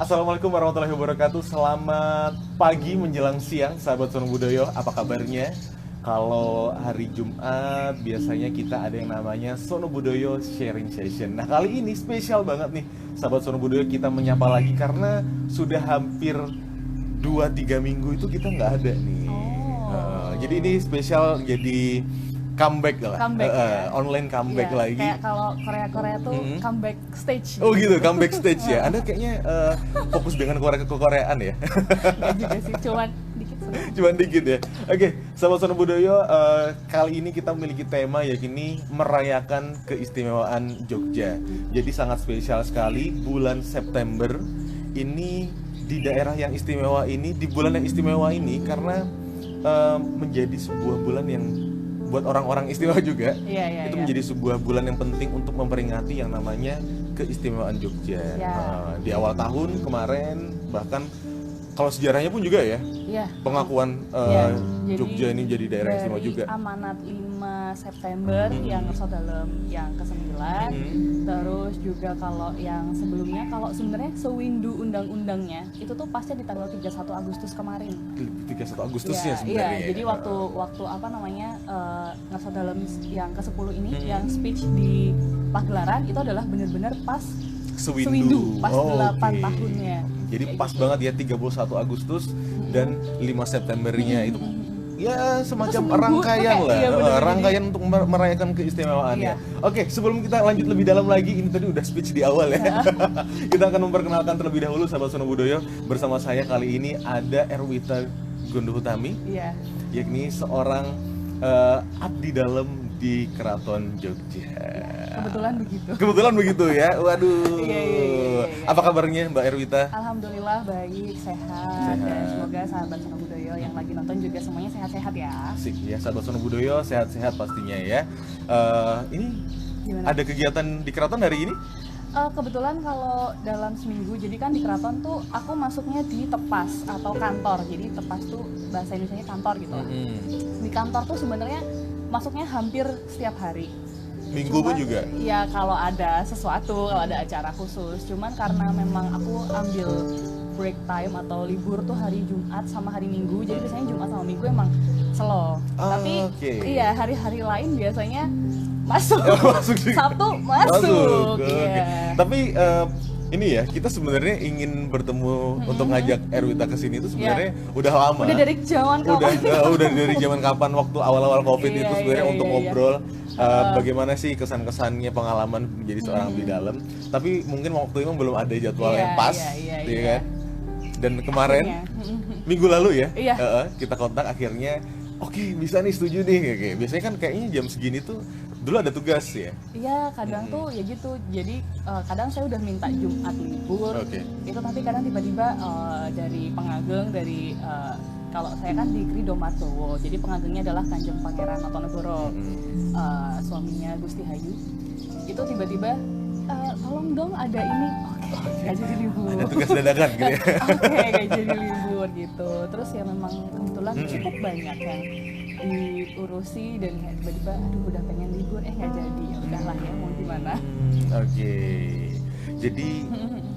Assalamualaikum warahmatullahi wabarakatuh. Selamat pagi menjelang siang, sahabat Sono Budoyo. Apa kabarnya? Kalau hari Jumat biasanya kita ada yang namanya Sono Budoyo Sharing Session. Nah, kali ini spesial banget nih, sahabat Sono Budoyo, kita menyapa lagi karena sudah hampir 2-3 minggu itu kita nggak ada nih. Jadi ini spesial, jadi comeback lah, online comeback lagi. Kayak kalau Korea tuh comeback stage. Oh gitu, comeback stage ya. Anda kayaknya fokus dengan Koreaan ya? Gak juga sih, cuman dikit. Cuman dikit ya. Oke, sahabat Sono Budoyo, kali ini kita memiliki tema yakni merayakan keistimewaan Jogja. Jadi sangat spesial sekali bulan September ini di daerah yang istimewa ini, di bulan yang istimewa ini karena menjadi sebuah bulan yang buat orang-orang istimewa juga. Itu menjadi sebuah bulan yang penting untuk memperingati yang namanya keistimewaan Jogja. Di awal tahun kemarin, bahkan kalau sejarahnya pun juga ya, pengakuan Jogja ini jadi daerah istimewa juga. Amanat 5 September yang dalam yang ke-9, terus juga kalau yang sebelumnya, kalau sebenarnya sewindu undang-undangnya itu tuh pasnya di tanggal 31 Agustus kemarin. 31 Agustusnya sebenarnya. Jadi waktu apa namanya dalam yang ke-10 ini yang speech di Pagelaran itu adalah benar-benar pas sewindu pas 8 tahunnya. Jadi pas banget ya 31 Agustus dan 5 Septembernya itu ya semacam rangkaian lah, rangkaian untuk merayakan keistimewaannya. Oke, sebelum kita lanjut lebih dalam lagi, ini tadi udah speech di awal ya. Kita akan memperkenalkan terlebih dahulu sahabat Sono Budoyo. Bersama saya kali ini ada Erwita Gondohutami, yakni seorang abdi dalam di Keraton Jogja. Kebetulan begitu ya. Waduh. Apa kabarnya Mbak Erwita? Alhamdulillah baik, sehat. Dan semoga sahabat Sono Budoyo yang lagi nonton juga semuanya sehat-sehat ya. Asik ya, sahabat Sono Budoyo sehat-sehat pastinya ya. Ini gimana? Ada kegiatan di Keraton hari ini? Kebetulan kalau dalam seminggu, jadi kan di Keraton tuh aku masuknya di tepas atau kantor. Jadi tepas tuh bahasa Indonesianya kantor gitu lah. Di kantor tuh sebenarnya masuknya hampir setiap hari. Minggu pun juga? Ya kalau ada sesuatu, kalau ada acara khusus. Cuman karena memang aku ambil break time atau libur tuh hari Jumat sama hari Minggu. Jadi biasanya Jumat sama Minggu emang slow. Tapi iya hari-hari lain biasanya masuk. Sabtu masuk. Tapi ini ya, kita sebenarnya ingin bertemu untuk ngajak Erwita ke sini itu sebenarnya udah lama. Udah dari zaman kapan? Udah dari zaman kapan, waktu awal-awal Covid itu sebenarnya untuk ngobrol bagaimana sih kesan-kesannya pengalaman menjadi seorang abdi dalam. Tapi mungkin waktu itu belum ada jadwal yang pas, ya kan? Dan kemarin minggu lalu ya, kita kontak akhirnya. Oke, bisa nih, setuju nih. Biasanya kan kayaknya jam segini tuh dulu ada tugas ya? Iya, kadang tuh ya gitu. Jadi kadang saya udah minta Jumat libur. Itu nanti kadang tiba-tiba dari pengageng, dari kalau saya kan di Krido Martowo. Jadi pengagengnya adalah Kanjeng Pangeran Notonegoro, suaminya Gusti Hayu. Itu tiba-tiba tolong dong ada ini. Gak jadi libur. Ada tugas dadakan gitu ya? Gak jadi libur gitu. Terus ya memang kebetulan cukup banyak yang diurusi dan tiba-tiba aduh udah pengen libur gak jadi, ya udahlah ya mau gimana. Jadi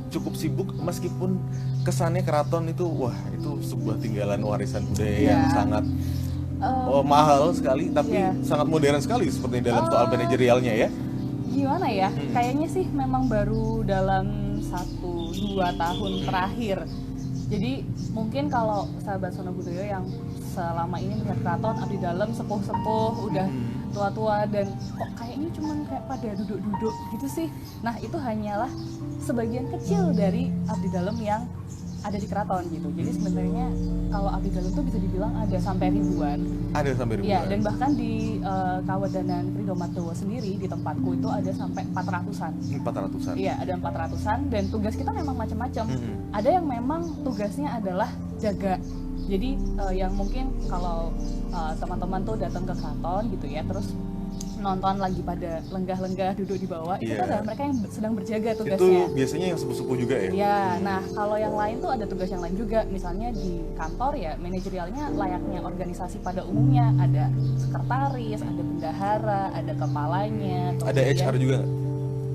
cukup sibuk meskipun kesannya keraton itu itu sebuah tinggalan warisan budaya yang sangat mahal sekali, tapi sangat modern sekali seperti dalam soal manajerialnya ya. Gimana ya, kayaknya sih memang baru dalam 1-2 tahun terakhir. Jadi mungkin kalau sahabat Sono Budoyo yang selama ini melihat keraton abdi dalam sepuh-sepuh udah tua-tua dan kok kayaknya cuman kayak pada duduk-duduk gitu sih. Nah itu hanyalah sebagian kecil dari abdi dalam yang ada di keraton gitu. Jadi sebenarnya kalau abdi dalam tuh bisa dibilang ada sampai ribuan. Ya, dan bahkan di Kawedanan Krido Martowo sendiri di tempatku itu ada sampai 400-an. Iya, ada 400-an dan tugas kita memang macam-macam. Ada yang memang tugasnya adalah jaga. Jadi yang mungkin kalau teman-teman tuh datang ke keraton gitu ya, terus nonton lagi pada lenggah-lenggah duduk di bawah, itu adalah mereka yang sedang berjaga tugasnya. Itu biasanya yang sepuh-sepuh juga ya? Iya, nah kalau yang lain tuh ada tugas yang lain juga. Misalnya di kantor ya, manajerialnya layaknya organisasi pada umumnya. Ada sekretaris, ada bendahara, ada kepalanya. Ada HR juga?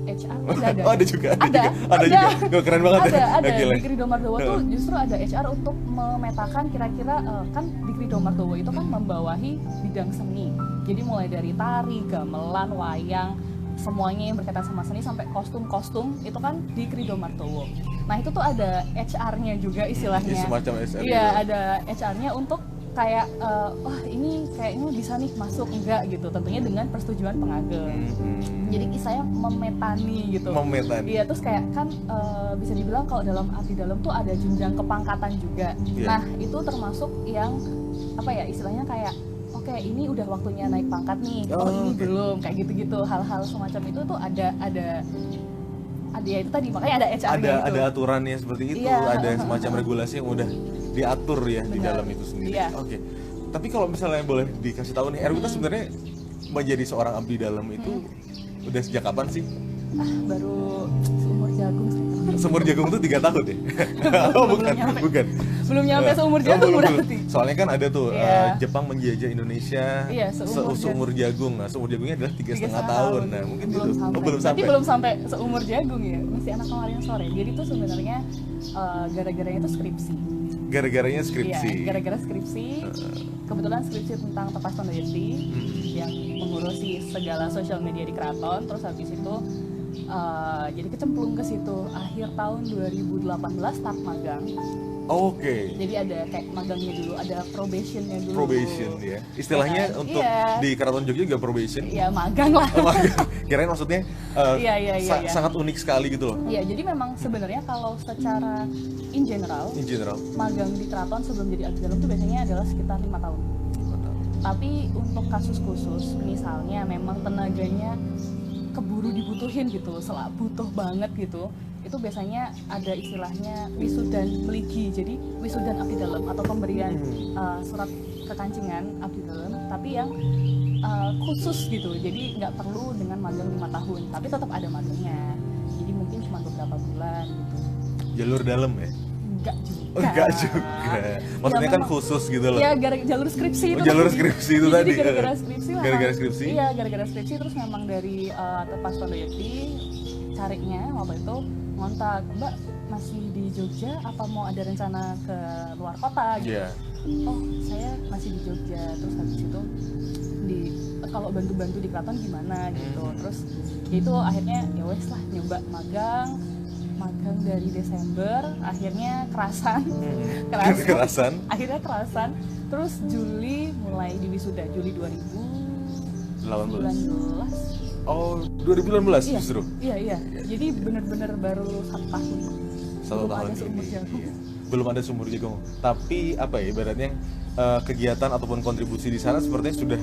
HR nggak ada. Oh, ada juga. Ada juga. Gak keren banget ada, ya. ada. Gila. Di Krido Mardowo tuh justru ada HR untuk memetakan kira-kira kan di Krido Mardowo itu kan membawahi bidang seni. Jadi mulai dari tari, gamelan, wayang, semuanya yang berkaitan sama seni sampai kostum-kostum itu kan di Krido Mardowo. Nah itu tuh ada HR-nya juga istilahnya. Semacam HR. Iya ada HR-nya untuk kayak wah ini kayaknya bisa nih masuk enggak gitu. Tentunya dengan persetujuan pengagem. Jadi saya memetani gitu. Memetani. Iya terus kayak kan bisa dibilang kalau dalam abdi dalam tuh ada jenjang kepangkatan juga. Iya. Nah itu termasuk yang apa ya istilahnya kayak oke ini udah waktunya naik pangkat nih. Oh ini belum kayak gitu-gitu hal-hal semacam itu tuh ada ya itu tadi makanya ada HR gitu. Ada aturannya seperti itu, Iya. ada semacam regulasi yang udah diatur ya di Benar. dalam itu sendiri. Iya. Oke. Tapi kalau misalnya boleh dikasih tahu nih, Erwita sebenarnya menjadi seorang abdi dalam itu udah sejak kapan sih? Baru seumur jagung sih. Seumur jagung tuh 3 tahun ya? Oh bukan, nyampe. bukan. Belum nyampe seumur jagung belum. berarti. Soalnya kan ada tuh Iya. Jepang menjajah Indonesia Iya, seumur jagung. Nah, seumur jagungnya adalah 3,5 3,5 tahun. Nah, mungkin belum itu. sampai. Oh, belum Berarti sampai. belum sampai seumur jagung ya. Masih anak kemarin sore. Jadi itu sebenarnya gara-garanya itu skripsi. Gara-garanya skripsi. Iya, gara-gara skripsi. Kebetulan skripsi tentang Tepas Tondoyeti yang mengurusi segala sosial media di keraton. Terus habis itu jadi kecemplung ke situ. Akhir tahun 2018 start magang. Oke. Jadi ada kayak magangnya dulu, ada probationnya dulu. Probation ya. Istilahnya Iya. untuk Iya. di Keraton Jogja juga probation. Iya, magang lah. Oh, kirain maksudnya Iya. sangat unik sekali gitu loh. Iya, jadi memang sebenarnya kalau secara in general, magang di keraton sebelum jadi abdi dalam itu biasanya adalah sekitar 5 tahun. Tapi untuk kasus khusus, misalnya memang tenaganya keburu dibutuhin gitu, butuh banget gitu, itu biasanya ada istilahnya wisudan meligi. Jadi wisudan abdi dalam atau pemberian surat kekancingan abdi dalam, tapi yang khusus gitu. Jadi nggak perlu dengan magang 5 tahun, tapi tetap ada magangnya. Jadi mungkin cuma beberapa bulan gitu. Jalur dalam ya? Enggak juga. Enggak juga. Maksudnya Ya, kan memang- khusus gitu loh. Iya, jalur skripsi itu. Jalur tadi. skripsi itu Jadi tadi. gara-gara skripsi memang- Gara-gara skripsi? Iya, gara-gara skripsi terus memang dari Tepas Tondoyeti carinya waktu itu ngontak, Mbak masih di Jogja apa mau ada rencana ke luar kota gitu. Iya. Oh, saya masih di Jogja. Terus habis itu kalau bantu-bantu di keraton gimana gitu. Terus ya itu akhirnya ya wes lah nyoba magang dari Desember, akhirnya kerasan. Akhirnya kerasan. Terus Juli mulai di wisuda, Juli 2019. Oh, 2019 Iya, justru. Iya. Jadi benar-benar baru 1 tahun. Satu Belum tahun ada seumur ini. jagung. Iya. Belum ada sumur jagung. Tapi apa ya ibaratnya kegiatan ataupun kontribusi di sana sepertinya sudah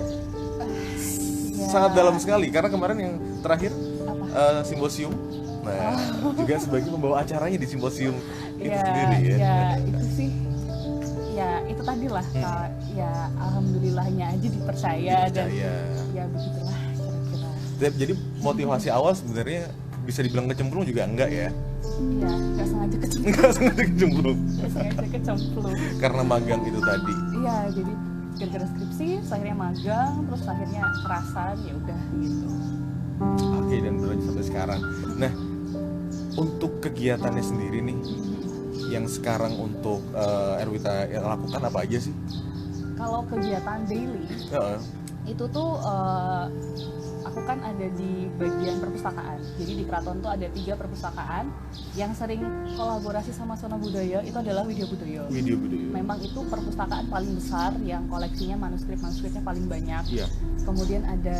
Ya. sangat dalam sekali karena kemarin yang terakhir Apa? simposium. Nah, juga sebagai pembawa acaranya di simposium itu Ya, sendiri ya. ya itu sih. Ya itu tadi lah. Ya alhamdulillahnya aja dipercaya dan ya begitulah kira-kira. Jadi motivasi awal sebenarnya bisa dibilang kecemplung juga enggak ya? Iya, nggak sengaja kecemplung. Enggak sengaja kecemplung. Nggak sengaja kecemplung. Karena magang itu tadi. Iya, jadi gara-gara skripsi, terus akhirnya magang, terus akhirnya kerasan, ya udah gitu. Oke, dan berlanjut sampai sekarang. Nah, untuk kegiatannya sendiri nih, yang sekarang untuk Erwita lakukan apa aja sih? Kalau kegiatan daily, itu tuh aku kan ada di bagian perpustakaan. Jadi di keraton tuh ada 3 perpustakaan yang sering kolaborasi sama Sona Budaya, itu adalah Widya Budaya. Memang itu perpustakaan paling besar yang koleksinya manuskripnya paling banyak. Iya. Kemudian ada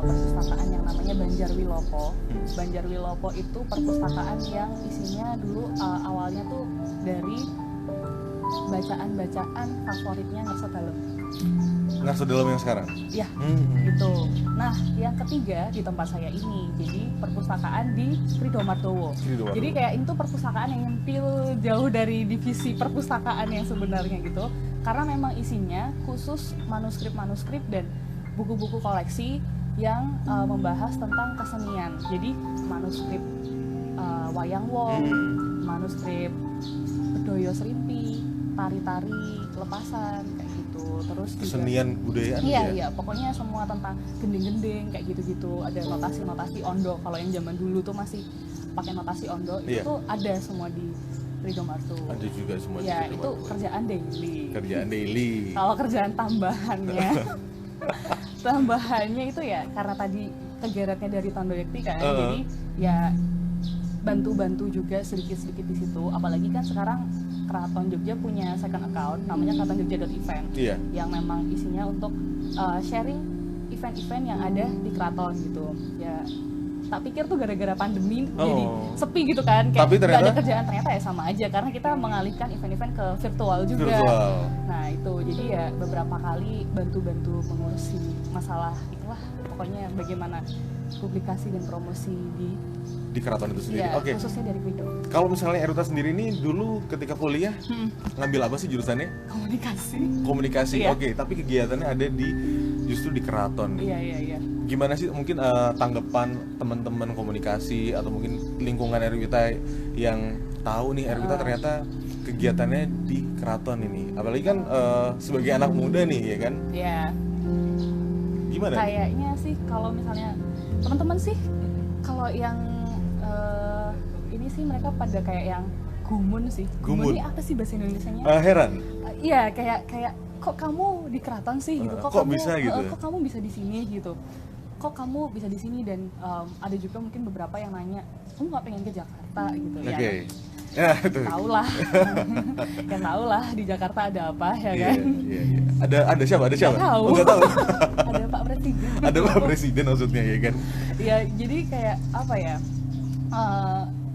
perpustakaan yang namanya Banjarwilopo. Banjarwilopo itu perpustakaan yang isinya dulu awalnya tuh dari bacaan-bacaan favoritnya Ngarso Dalem. Ngarso Dalem yang sekarang? Ya, gitu. Nah, yang ketiga di tempat saya ini, jadi perpustakaan di Krido Mardowo. Jadi kayak itu perpustakaan yang nyempil jauh dari divisi perpustakaan yang sebenarnya gitu. Karena memang isinya khusus manuskrip-manuskrip dan buku-buku koleksi yang membahas tentang kesenian. Jadi manuskrip wayang wong, manuskrip bedoyo serimpi, tari-tari, lepasan kayak gitu. gitu. Terus juga, Kesenian budayaan iya ya? iya, pokoknya semua tentang gending-gending kayak gitu-gitu. Ada notasi-notasi ondo. Kalau yang zaman dulu tuh masih pakai notasi ondo, itu Iya. tuh ada semua di Ridho Marto. Ada juga semua di Ya, situ, itu Pak. kerjaan daily. Kerjaan daily. Kalau kerjaan tambahannya, tambahannya itu ya karena tadi kegiatannya dari Tondoyekti kan, jadi ya bantu-bantu juga sedikit-sedikit di situ. Apalagi kan sekarang Keraton Jogja punya second account namanya keratonjogja.event Iya. yang memang isinya untuk sharing event-event yang ada di keraton gitu. Ya tak pikir tuh gara-gara pandemi jadi sepi gitu kan, kayak Tapi nggak ada ternyata- kerjaan, ternyata ya sama aja karena kita mengalihkan event-event ke virtual juga. Virtual. Nah itu jadi ya beberapa kali bantu-bantu mengurusi masalah itulah, pokoknya bagaimana publikasi dan promosi Di keraton itu sendiri. ya, Oke. khususnya dari Wido. Kalau misalnya Eruta sendiri ini dulu ketika kuliah ngambil apa sih jurusannya? Komunikasi. Komunikasi. Iya. Oke, tapi kegiatannya ada justru di keraton. Iya iya iya. Gimana sih mungkin tanggapan teman-teman komunikasi atau mungkin lingkungan Erwita yang tahu nih Erwita ternyata kegiatannya di keraton ini. Apalagi kan sebagai anak muda nih ya kan. Ya, Gimana? kayaknya sih kalau misalnya teman-teman sih kalau yang ini sih mereka pada kayak yang gumun sih. Gumun. Ini apa sih bahasa Indonesianya? Heran. Iya, kayak kok kamu di keraton sih gitu. Kok kok kamu bisa gitu? kok kamu bisa di sini gitu. Kok kamu bisa di sini, dan ada juga mungkin beberapa yang nanya, kamu nggak pengen ke Jakarta gitu ya? Oke. Ya, itu. Tahu lah, ya tahu lah di Jakarta ada apa ya Iya, kan? iya, iya. Ada siapa? Ada siapa? Nggak tahu. Oh, nggak tahu. Ada Pak Presiden. Ada Pak Presiden maksudnya ya kan. Ya jadi kayak apa ya?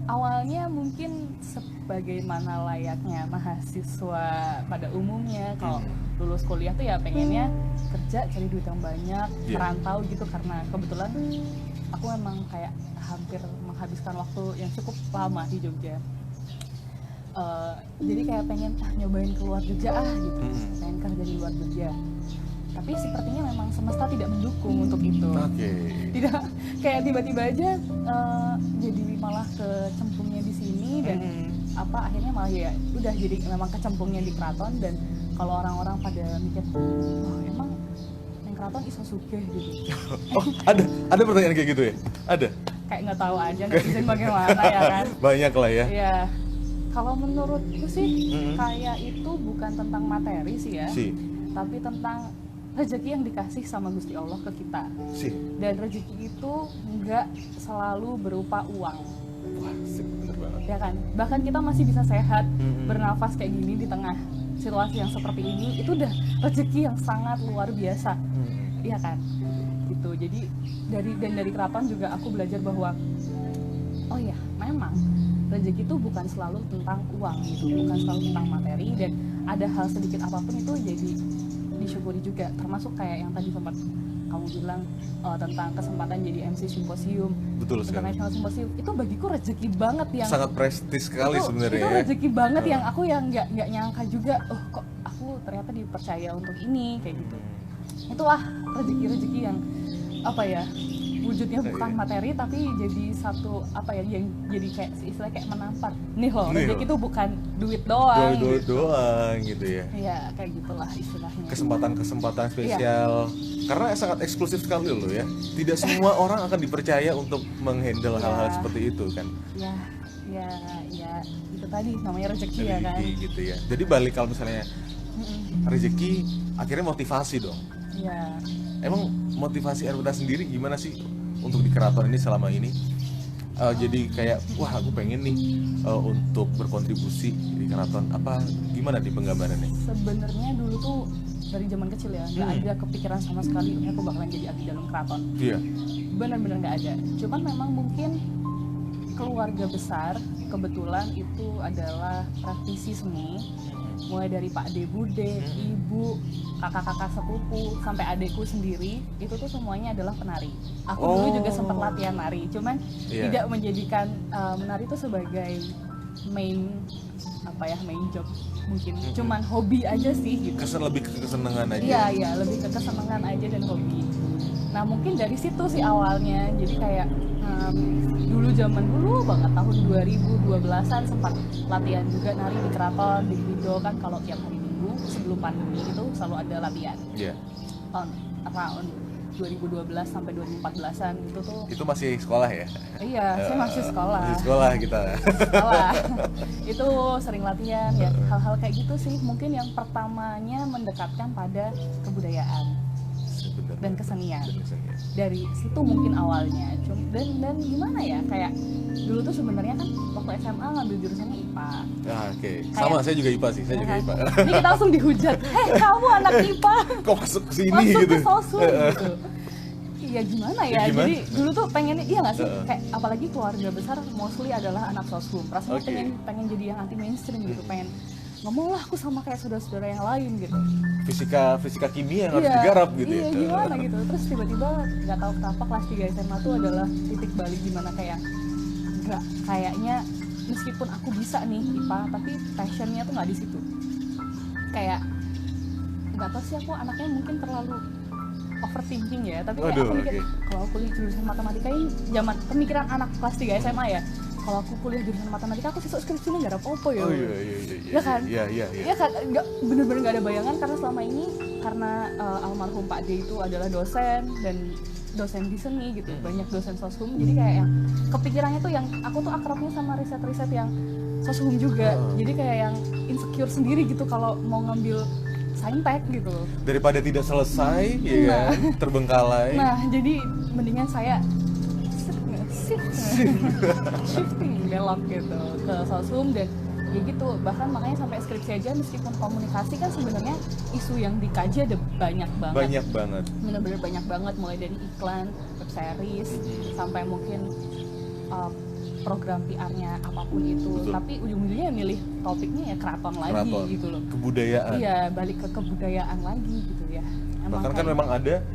Awalnya mungkin sebagaimana layaknya mahasiswa pada umumnya, kalau lulus kuliah tuh ya pengennya kerja, cari duit yang banyak, Iya. merantau gitu, karena kebetulan aku memang kayak hampir menghabiskan waktu yang cukup lama di Jogja. Jadi kayak pengen nyobain keluar Jogja gitu, pengen kerja di luar Jogja. Tapi sepertinya memang semesta tidak mendukung untuk itu. Oke. Tidak, kayak tiba-tiba aja jadi malah kecemplungnya di sini, dan akhirnya malah ya udah jadi memang kecemplungnya di keraton. Dan kalau orang-orang pada mikir, oh emang yang keraton iso sugih gitu, Oh, ada pertanyaan kayak gitu ya? Ada. kayak nggak tahu aja netizen bagaimana ya kan. Banyak lah ya. Ya kalau menurutku sih kayak itu bukan tentang materi sih ya, tapi tentang rezeki yang dikasih sama Gusti Allah ke kita. Dan rezeki itu nggak selalu berupa uang. Wah, bener banget. Ya kan, bahkan kita masih bisa sehat, bernafas kayak gini di tengah situasi yang seperti ini, itu udah rezeki yang sangat luar biasa. Iya kan, gitu. Jadi dari keraton juga aku belajar bahwa oh ya, memang rezeki itu bukan selalu tentang uang gitu, bukan selalu tentang materi, dan ada hal sedikit apapun itu jadi disyukuri juga, termasuk kayak yang tadi sempat kamu bilang tentang kesempatan jadi MC simposium, Betul sekali. International Simposium, itu bagiku rezeki banget yang Sangat prestis sekali sebenarnya. itu ya. rezeki banget yang aku nggak nyangka juga, oh kok aku ternyata dipercaya untuk ini kayak gitu. Itulah rezeki-rezeki yang apa ya, wujudnya bukan materi tapi jadi satu apa ya, yang jadi kayak istilah kayak menampar. Nih loh, rezeki itu bukan duit doang. Duit doang gitu ya. Iya, kayak gitulah istilahnya. Kesempatan-kesempatan spesial. Karena sangat eksklusif sekali loh ya. Tidak semua orang akan dipercaya untuk menghandle hal-hal seperti itu kan. Ya itu tadi namanya rezeki ya kan. Rezeki gitu ya. Jadi balik kalau misalnya rezeki akhirnya motivasi dong. Iya. Emang motivasi Erwita sendiri gimana sih untuk di keraton ini selama ini? Jadi kayak wah aku pengen nih untuk berkontribusi di keraton. Apa gimana di penggambarannya? Sebenarnya dulu tuh dari zaman kecil ya nggak ada kepikiran sama sekali ini aku bakalan jadi abdi dalam keraton. Iya. Benar-benar nggak ada. Cuman memang mungkin keluarga besar kebetulan itu adalah praktisi seni, mulai dari Pak De Bude, ibu, kakak-kakak sepupu, sampai adekku sendiri, itu tuh semuanya adalah penari. Aku dulu juga sempat latihan nari, cuman tidak menjadikan menari itu sebagai main job mungkin, cuman hobi aja sih gitu. Lebih ke kesenangan aja. Iya, lebih ke kesenangan aja dan hobi. Nah mungkin dari situ sih awalnya, jadi kayak zaman dulu banget tahun 2012an sempat latihan juga nari di keraton di Wido kan, kalau tiap hari Minggu sebelum pandemi itu selalu ada latihan. Iya. Tahun 2012 sampai 2014-an itu tuh. Itu masih sekolah ya? Iya, saya masih sekolah. Masih sekolah kita. Sekolah. Itu sering latihan ya, hal-hal kayak gitu sih mungkin yang pertamanya mendekatkan pada kebudayaan dan kesenian. Dari situ mungkin awalnya. Dan gimana ya, kayak dulu tuh sebenarnya kan waktu SMA ngambil jurusannya IPA. Oke. Sama, saya juga IPA sih, saya juga IPA. Ini kita langsung dihujat. Kamu anak IPA. Kok masuk ke sini masuk gitu? Ke sosum gitu. Iya gimana ya? Gimana? Jadi dulu tuh pengennya, iya nggak sih? Kayak apalagi keluarga besar mostly adalah anak sosum. Rasanya pengen jadi yang anti mainstream gitu, pengen nggak mau lah aku sama kayak saudara-saudara yang lain gitu. Fisika kimia yang harus digarap gitu iya, ya. Gimana gitu. Terus tiba-tiba nggak tahu kenapa kelas 3 SMA tuh adalah titik balik dimana kayak nggak, kayaknya meskipun aku bisa nih IPA tapi passionnya tuh nggak di situ. Kayak nggak tahu sih, aku anaknya mungkin terlalu overthinking ya, tapi kayak aku mikir kalau aku kuliah jurusan matematika ini zaman pemikiran anak kelas 3 SMA ya, kalau aku kuliah jurusan matematika aku sesuk skripsinya nggak ada apa-apa ya. Oh iya. Ya kan? Iya kan, nggak, bener-bener nggak ada bayangan karena selama ini karena almarhum Pak D itu adalah dosen dan dosen di seni gitu, banyak dosen soshum, jadi kayak yang kepikirannya tuh yang aku tuh akrabnya sama riset-riset yang soshum juga, jadi kayak yang insecure sendiri gitu kalau mau ngambil saintek gitu. Daripada tidak selesai, ya kan, terbengkalai. Nah, jadi mendingan saya shifting belok gitu ke soshum dan ya gitu. Bahkan makanya sampai skripsi aja meskipun komunikasi kan sebenarnya isu yang dikaji ada banyak banget. Banyak banget. Bener-bener banyak banget, mulai dari iklan, web series, sampai mungkin program PR-nya apapun itu. Betul. Tapi ujung-ujungnya milih topiknya ya keraton lagi gitu loh. Kebudayaan. Iya, balik ke kebudayaan lagi gitu ya. Bahkan kan memang ada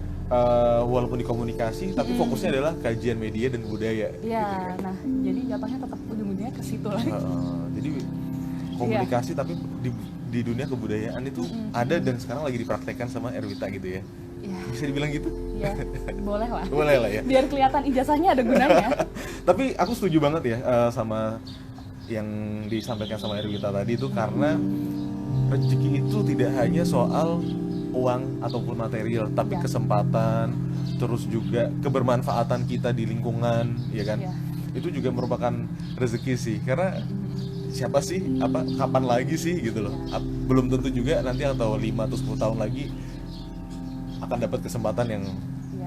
walaupun di komunikasi tapi fokusnya adalah kajian media dan budaya. Iya, gitu kan. nah jadi jatuhnya tetap ujung-ujungnya ke situ lagi. Jadi komunikasi tapi di dunia kebudayaan itu ada dan sekarang lagi dipraktekkan sama Erwita gitu ya. Iya. Bisa dibilang gitu? Iya, boleh lah. Boleh lah ya. Biar kelihatan ijazahnya ada gunanya. Tapi aku setuju banget ya sama yang disampaikan sama Erwita tadi itu, karena rezeki itu tidak hanya soal uang ataupun material, tapi kesempatan, terus juga kebermanfaatan kita di lingkungan, ya kan? Itu juga merupakan rezeki sih, karena siapa sih, kapan lagi sih gitu loh. Belum tentu juga nanti atau 5 atau 10 tahun lagi akan dapat kesempatan yang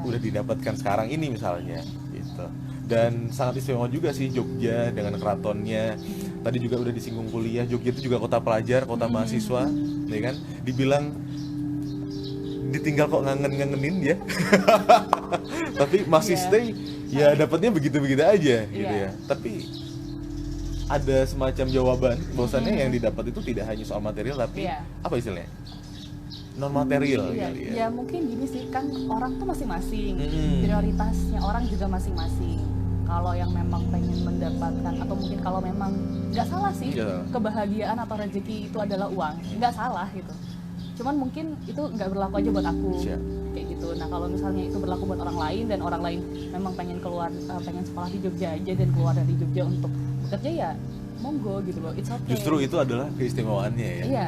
udah didapatkan sekarang ini misalnya gitu. Dan sangat istimewa juga sih Jogja dengan keratonnya. Tadi juga udah disinggung kuliah, Jogja itu juga kota pelajar, kota mahasiswa, ya kan? Dibilang ditinggal kok ngangenin ya. Tapi masih stay, ya dapatnya begitu-begitu aja gitu ya. Tapi ada semacam jawaban bahwasannya yang didapat itu tidak hanya soal material, tapi apa istilahnya? Non material kali ya. Ya mungkin gini sih, kan orang tuh masing-masing, prioritasnya orang juga masing-masing. Kalau yang memang pengen mendapatkan, atau mungkin kalau memang nggak salah sih, kebahagiaan atau rezeki itu adalah uang, nggak salah gitu. Cuman mungkin itu nggak berlaku aja buat aku, kayak gitu. Nah kalau misalnya itu berlaku buat orang lain dan orang lain memang pengen keluar, pengen sekolah di Jogja aja dan keluar dari Jogja untuk bekerja, ya monggo gitu loh, it's okay. Justru itu adalah keistimewaannya ya.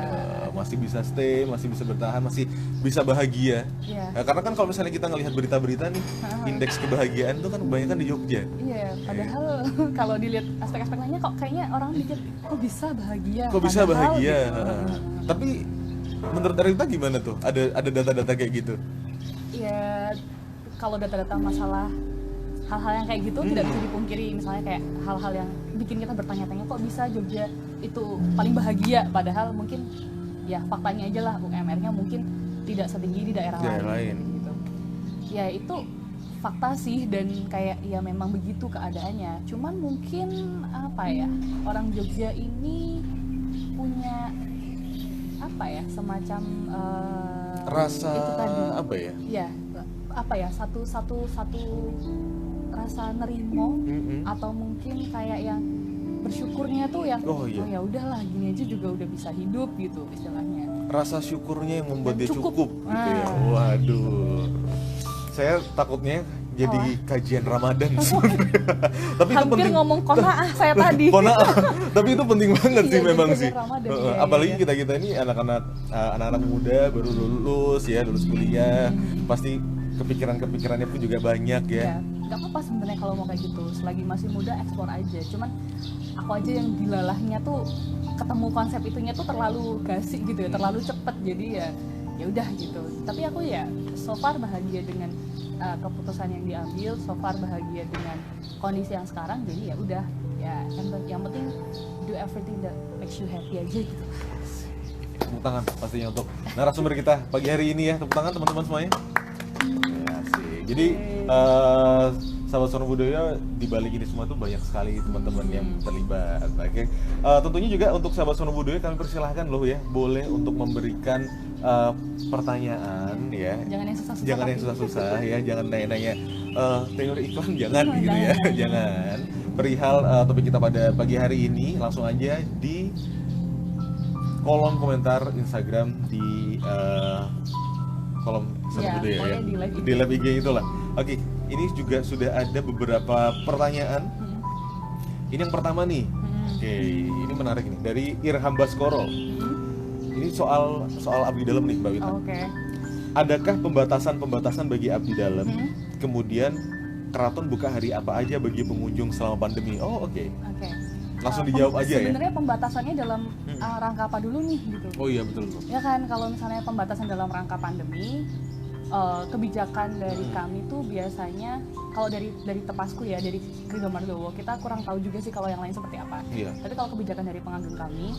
Masih bisa stay, masih bisa bertahan, masih bisa bahagia. Nah, karena kan kalau misalnya kita ngelihat berita-berita nih, indeks kebahagiaan itu kan kebanyakan di Jogja. Iya, padahal kalau dilihat aspek-aspek lainnya kok kayaknya orang mikir kok bisa bahagia. Kok bisa bahagia? Gitu. Tapi menurut Rita gimana tuh? Ada data-data kayak gitu? Iya, kalau data-data masalah hal-hal yang kayak gitu tidak bisa dipungkiri. Misalnya kayak hal-hal yang bikin kita bertanya-tanya kok bisa Jogja itu paling bahagia, padahal mungkin ya faktanya aja lah UMR-nya mungkin tidak setinggi di daerah lain gitu. Ya itu fakta sih, dan kayak ya memang begitu keadaannya. Cuman mungkin apa ya, orang Jogja ini punya apa ya, semacam rasa itu tadi, apa ya? Ya apa ya, satu rasa nerimo, atau mungkin kayak yang bersyukurnya tuh yang oh ya udahlah gini aja juga udah bisa hidup gitu istilahnya. Rasa syukurnya yang membuat dia cukup gitu ya. Waduh. Saya takutnya jadi kajian Ramadan sebenarnya. Tapi itu Hampir penting. ngomong konaah saya tadi. Konaah. Tapi itu penting banget sih Iya, memang kajian sih. Ramadan, Heeh, iya, apalagi iya. kita ini anak-anak muda baru lulus kuliah, pasti kepikirannya pun juga banyak ya. Ya, nggak apa-apa sebenarnya kalau mau kayak gitu. Selagi masih muda explore aja. Cuman aku aja yang dilalahnya tuh ketemu konsep itunya tuh terlalu gasik gitu ya, terlalu cepet. Jadi ya udah gitu. Tapi aku ya so far bahagia dengan keputusan yang diambil, so far bahagia dengan kondisi yang sekarang. Jadi ya udah, ya yang penting do everything that makes you happy aja gitu. Tepuk tangan pastinya untuk narasumber kita pagi hari ini ya. Tepuk tangan teman-teman semuanya. Ya sih. Jadi sahabat Sono Budoyo, di balik ini semua tuh banyak sekali teman-teman yang terlibat. Oke. Tentunya juga untuk sahabat Sono Budoyo kami persilahkan loh ya, boleh untuk memberikan pertanyaan ya. Jangan yang susah-susah. Jangan yang tapi. susah-susah ya, jangan nanya-nanya teori iklan, jangan gitu ya. Jangan. Jangan. Perihal topik kita pada pagi hari ini, langsung aja di kolom komentar Instagram di kolom Sono Ya, Budoyo ya. pokoknya di live IG. Di live IG itulah. Oke, ini juga sudah ada beberapa pertanyaan. Ini yang pertama nih. Oke, ini menarik nih dari Irham Baskoro. Ini soal abdi dalam nih Mbak Wita. Oke. Adakah pembatasan bagi abdi dalam? Kemudian keraton buka hari apa aja bagi pengunjung selama pandemi? Oh, oke. Oke. Langsung dijawab aja ya. Sebenarnya pembatasannya dalam rangka apa dulu nih gitu. Oh iya betul. Ya kan, kalau misalnya pembatasan dalam rangka pandemi, kebijakan dari kami tuh biasanya kalau dari Tepasku ya, dari Krido Mardowo, kita kurang tahu juga sih kalau yang lain seperti apa. Iya. Tapi kalau kebijakan dari pengageng kami,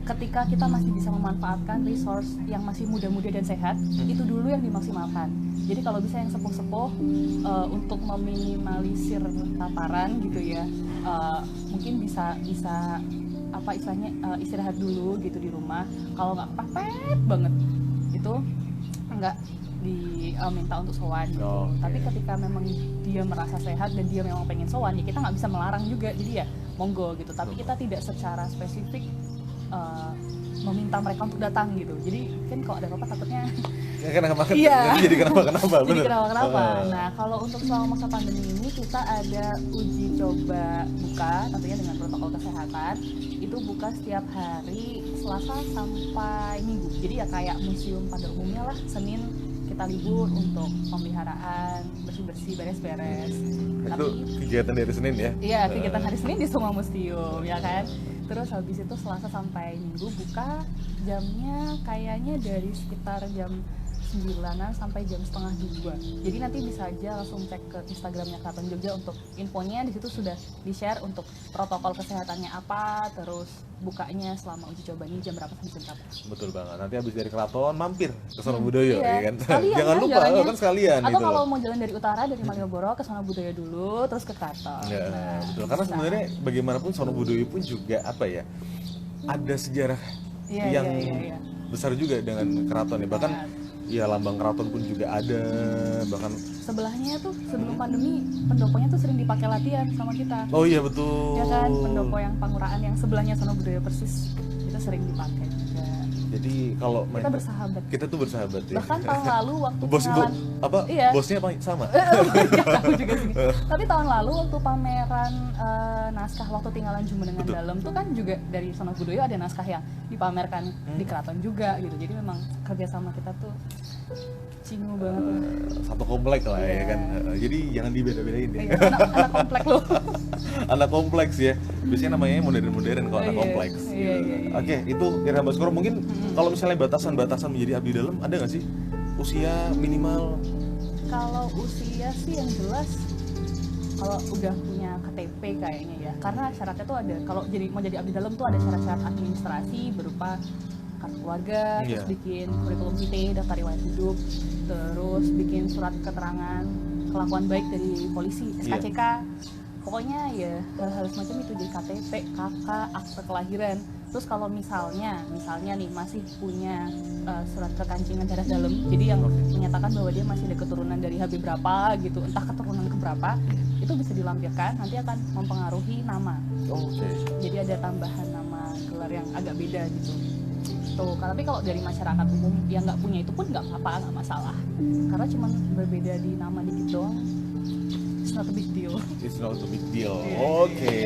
ketika kita masih bisa memanfaatkan resource yang masih muda-muda dan sehat, itu dulu yang dimaksimalkan. Jadi kalau bisa yang sepuh-sepuh, untuk meminimalisir paparan gitu ya, mungkin bisa apa istilahnya, istirahat dulu gitu di rumah. Kalau nggak kepepet banget itu nggak diminta untuk sowan gitu. Oke. Tapi ketika memang dia merasa sehat dan dia memang pengen sowan, ya kita nggak bisa melarang juga. Jadi ya monggo gitu. Tapi kita tidak secara spesifik meminta mereka untuk datang gitu. Jadi kan kalau ada apa-apa takutnya Kenapa? Iya. Jadi kenapa? jadi Bener. kenapa. Nah, kalau untuk selama masa pandemi ini kita ada uji coba buka tentunya dengan protokol kesehatan. Itu buka setiap hari Selasa sampai Minggu. Jadi ya kayak museum pada umumnya lah. Senin kita libur untuk pemeliharaan, bersih-bersih, beres-beres. Itu kegiatan dari Senin ya? Iya, kegiatan hari Senin di semua museum, ya kan. Terus habis itu Selasa sampai Minggu buka, jamnya kayaknya dari sekitar jam 9-an sampai jam setengah 2. Jadi nanti bisa aja langsung cek ke Instagramnya Keraton Jogja untuk infonya. Di situ sudah di-share untuk protokol kesehatannya apa, terus bukanya selama uji coba ini jam berapa sampai jam berapa. Betul banget. Nanti habis dari keraton mampir ke Sono Budoyo Iya, ya kan. sekalian Jangan ya lupa jalannya. kan sekalian Atau gitu kalau loh. mau jalan dari utara dari Malioboro ke Sono Budoyo dulu, terus ke Keraton. Ya, Nah, betul. Karena bisa. sebenarnya bagaimanapun Sono Budoyo pun juga apa ya? Ada sejarah Iya, yang iya. besar juga dengan keraton ya. Bahkan ya lambang keraton pun juga ada, bahkan Sebelahnya tuh sebelum pandemi pendoponya tuh sering dipakai latihan sama kita. oh iya betul. Ya kan, pendopo yang Panguraan yang sebelahnya Sono Budoyo persis itu sering dipakai juga. Jadi kalau Kita bersahabat. kita tuh bersahabat ya. Bahkan tahun lalu waktu Bos ibu apa? Iya. Bosnya apa sama? Nggak tahu juga sih. Tapi tahun lalu waktu pameran naskah waktu tinggalan Jumenengan Betul. Dalam tuh kan juga dari Sono Budoyo ada naskah yang dipamerkan di keraton juga gitu. Jadi memang kerjasama kita tuh cingu banget. Satu komplek lah ya Iya. kan. Jadi jangan dibeda-bedain ya. Iya, anak komplek loh. Anak kompleks ya. Biasanya namanya modern-modern kalau anak Iya, kompleks. iya, iya, iya. Oke, itu Irham Baskoro. Mungkin kalau misalnya batasan-batasan menjadi abdi dalam ada nggak sih? Usia minimal? Kalau usia sih yang jelas kalau udah punya KTP kayaknya ya. Karena syaratnya tuh ada, kalau jadi mau jadi abdi dalam tuh ada syarat-syarat administrasi berupa kartu keluarga, terus Iya. bikin kurikulum vitae, daftar riwayat hidup, terus bikin surat keterangan kelakuan baik dari polisi, SKCK. Pokoknya ya hal-hal semacam itu, jadi KTP, KK, akte kelahiran. Terus kalau misalnya nih masih punya surat kekancingan darah dalam, jadi yang menyatakan bahwa dia masih ada keturunan dari HB berapa gitu, entah keturunan keberapa, itu bisa dilampirkan, nanti akan mempengaruhi nama. Oke. Jadi ada tambahan nama gelar yang agak beda gitu. Tuh, tapi kalau dari masyarakat umum yang nggak punya itu pun nggak apa-apa, nggak masalah. Karena cuma berbeda di nama dikit doang, it's not a big deal. It's not a big deal. Iya, Oke,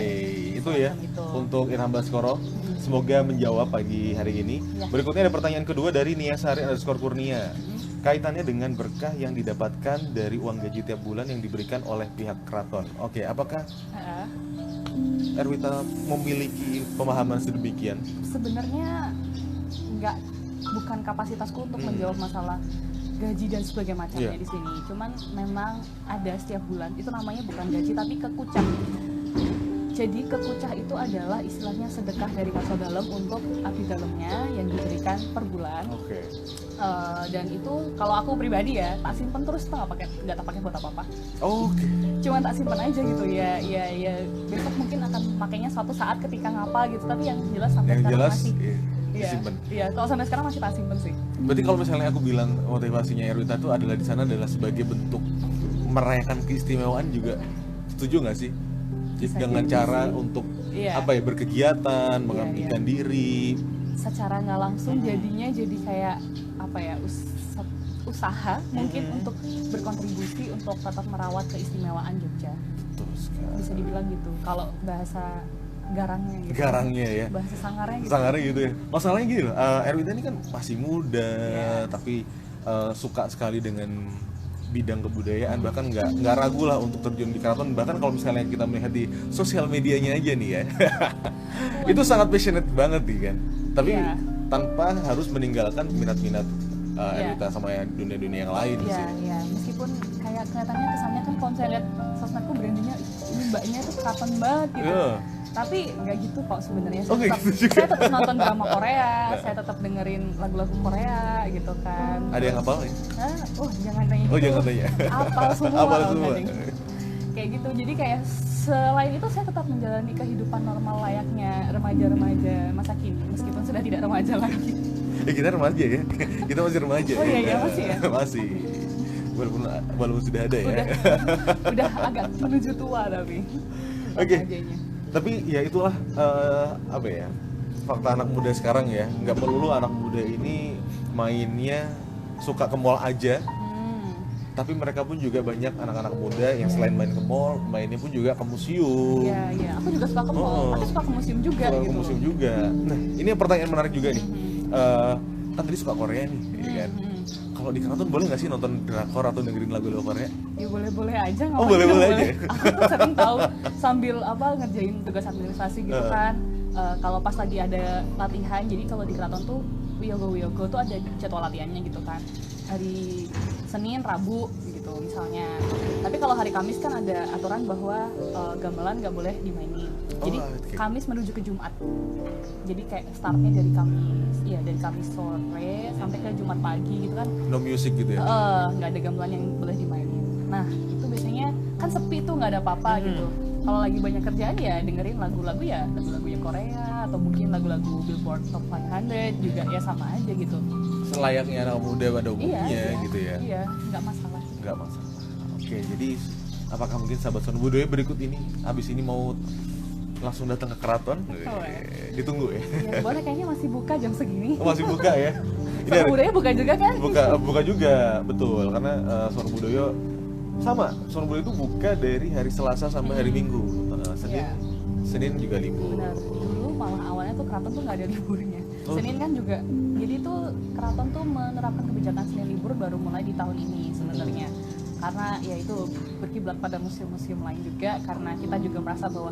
itu ya Itu. untuk Irham Baskoro. Semoga menjawab pagi hari ini. Iya. Berikutnya ada pertanyaan kedua dari Nia Sari _ Kurnia. Kaitannya dengan berkah yang didapatkan dari uang gaji tiap bulan yang diberikan oleh pihak keraton. Oke, apakah Heeh. Erwita memiliki pemahaman sedemikian? Sebenarnya bukan kapasitasku untuk menjawab masalah gaji dan sebagainya macamnya Iya. di sini. Cuman memang ada setiap bulan, itu namanya bukan gaji tapi kekucah. Jadi kekucah itu adalah istilahnya sedekah dari kaso dalam untuk abdi dalamnya yang diberikan per bulan. Oke. Dan itu kalau aku pribadi ya tak simpen terus, nggak tak pakai buat apa-apa. Oke. Cuman tak simpen aja gitu ya besok mungkin akan pakainya suatu saat ketika ngapa gitu, tapi yang jelas sampai Yang sekarang jelas masih disimpan. iya kalau sampai sekarang masih tak simpen sih. Berarti kalau misalnya aku bilang motivasinya Erwita itu adalah di sana adalah sebagai bentuk merayakan keistimewaan juga, setuju nggak sih? Jadi Bisa dengan jadi cara sih. untuk Iya. berkegiatan, mengabdikan diri. Secara nggak langsung jadinya jadi kayak usaha mungkin untuk berkontribusi untuk tetap merawat keistimewaan Jogja, Betul sekali. bisa dibilang gitu kalau bahasa garangnya gitu. Garangnya ya. Bahasa sangarnya gitu. Sangarnya gitu ya. Masalahnya gini loh, Erwita ini kan masih muda, Iya. tapi suka sekali dengan bidang kebudayaan, bahkan nggak ragu lah untuk terjun di keraton. Bahkan kalau misalnya kita melihat di sosial medianya aja nih ya, itu sangat passionate banget nih kan. Tapi Iya. tanpa harus meninggalkan minat-minat Iya. Erwita sama yang dunia-dunia yang lain Iya, sih. iya. Meskipun kayak kelihatannya kesannya kan kalau saya lihat sosmedku brandingnya ini mbaknya tuh keraton banget gitu. Iya. Tapi nggak gitu kok sebenarnya. Oh, nggak gitu juga. Saya tetap nonton drama Korea, saya tetap dengerin lagu-lagu Korea gitu kan. Ada yang hafal ya? Jangan tanya gitu. Oh, jangan tanya. Apal semua. Apal loh, semua. gading. Kayak gitu. Jadi kayak selain itu saya tetap menjalani kehidupan normal layaknya remaja-remaja masa kini, meskipun sudah tidak remaja lagi. Kita remaja ya. Kita masih remaja. Oh iya, masih ya? Masih. Walaupun sudah ada ya. Udah agak menuju tua tapi. Oke. remajanya. Tapi ya itulah fakta anak muda sekarang ya, nggak melulu anak muda ini mainnya suka ke mall aja, tapi mereka pun juga banyak anak-anak muda yang selain main ke mall, mainnya pun juga ke museum. Iya. Aku juga suka ke mall, tapi suka ke museum juga Suka gitu. ke museum juga. Nah, ini pertanyaan menarik juga nih. Kan tadi suka Korea nih, ya kan? Kalau di keraton boleh nggak sih nonton drakor atau dengerin lagu-lagu Korea? Ya boleh-boleh aja. Oh, ngapain boleh-boleh nggak aja. Aku tuh sering tahu sambil ngerjain tugas administrasi gitu kan. Kalau pas lagi ada latihan, jadi kalau di keraton tuh Wiyogo tuh ada jadwal latihannya gitu kan. Hari Senin, Rabu gitu misalnya. Tapi kalau hari Kamis kan ada aturan bahwa gamelan nggak boleh dimainin. Jadi oke. Kamis menuju ke Jumat. Jadi kayak startnya dari Kamis sore sampai ke Jumat pagi gitu kan. No music gitu ya? Nggak ada gamelan yang boleh dimainin. Nah itu biasanya kan sepi tuh, nggak ada apa-apa gitu. Kalau lagi banyak kerjaan ya dengerin lagu-lagu yang Korea atau mungkin lagu-lagu Billboard Top 500 juga ya sama aja gitu. Selayaknya anak muda pada umumnya Iya, gitu ya? Iya, nggak masalah. Nggak masalah. Oke, jadi apakah mungkin sahabat Sono Budoyo berikut ini habis ini mau langsung datang ke keraton? Ditunggu ya? Ya, boleh, kayaknya masih buka jam segini. Oh, masih buka ya? Sono Budoyo buka juga kan? Buka juga, betul. Karena Sono Budoyo sama, Sono Budoyo itu buka dari hari Selasa sampai hari Minggu. Senin juga libur. Benar. Dulu malah awalnya tuh keraton tuh nggak ada liburnya. Senin kan juga. Jadi tuh keraton tuh menerapkan kebijakan Senin libur baru mulai di tahun ini sebenarnya. Karena ya itu berkiblat pada museum-museum lain juga, karena kita juga merasa bahwa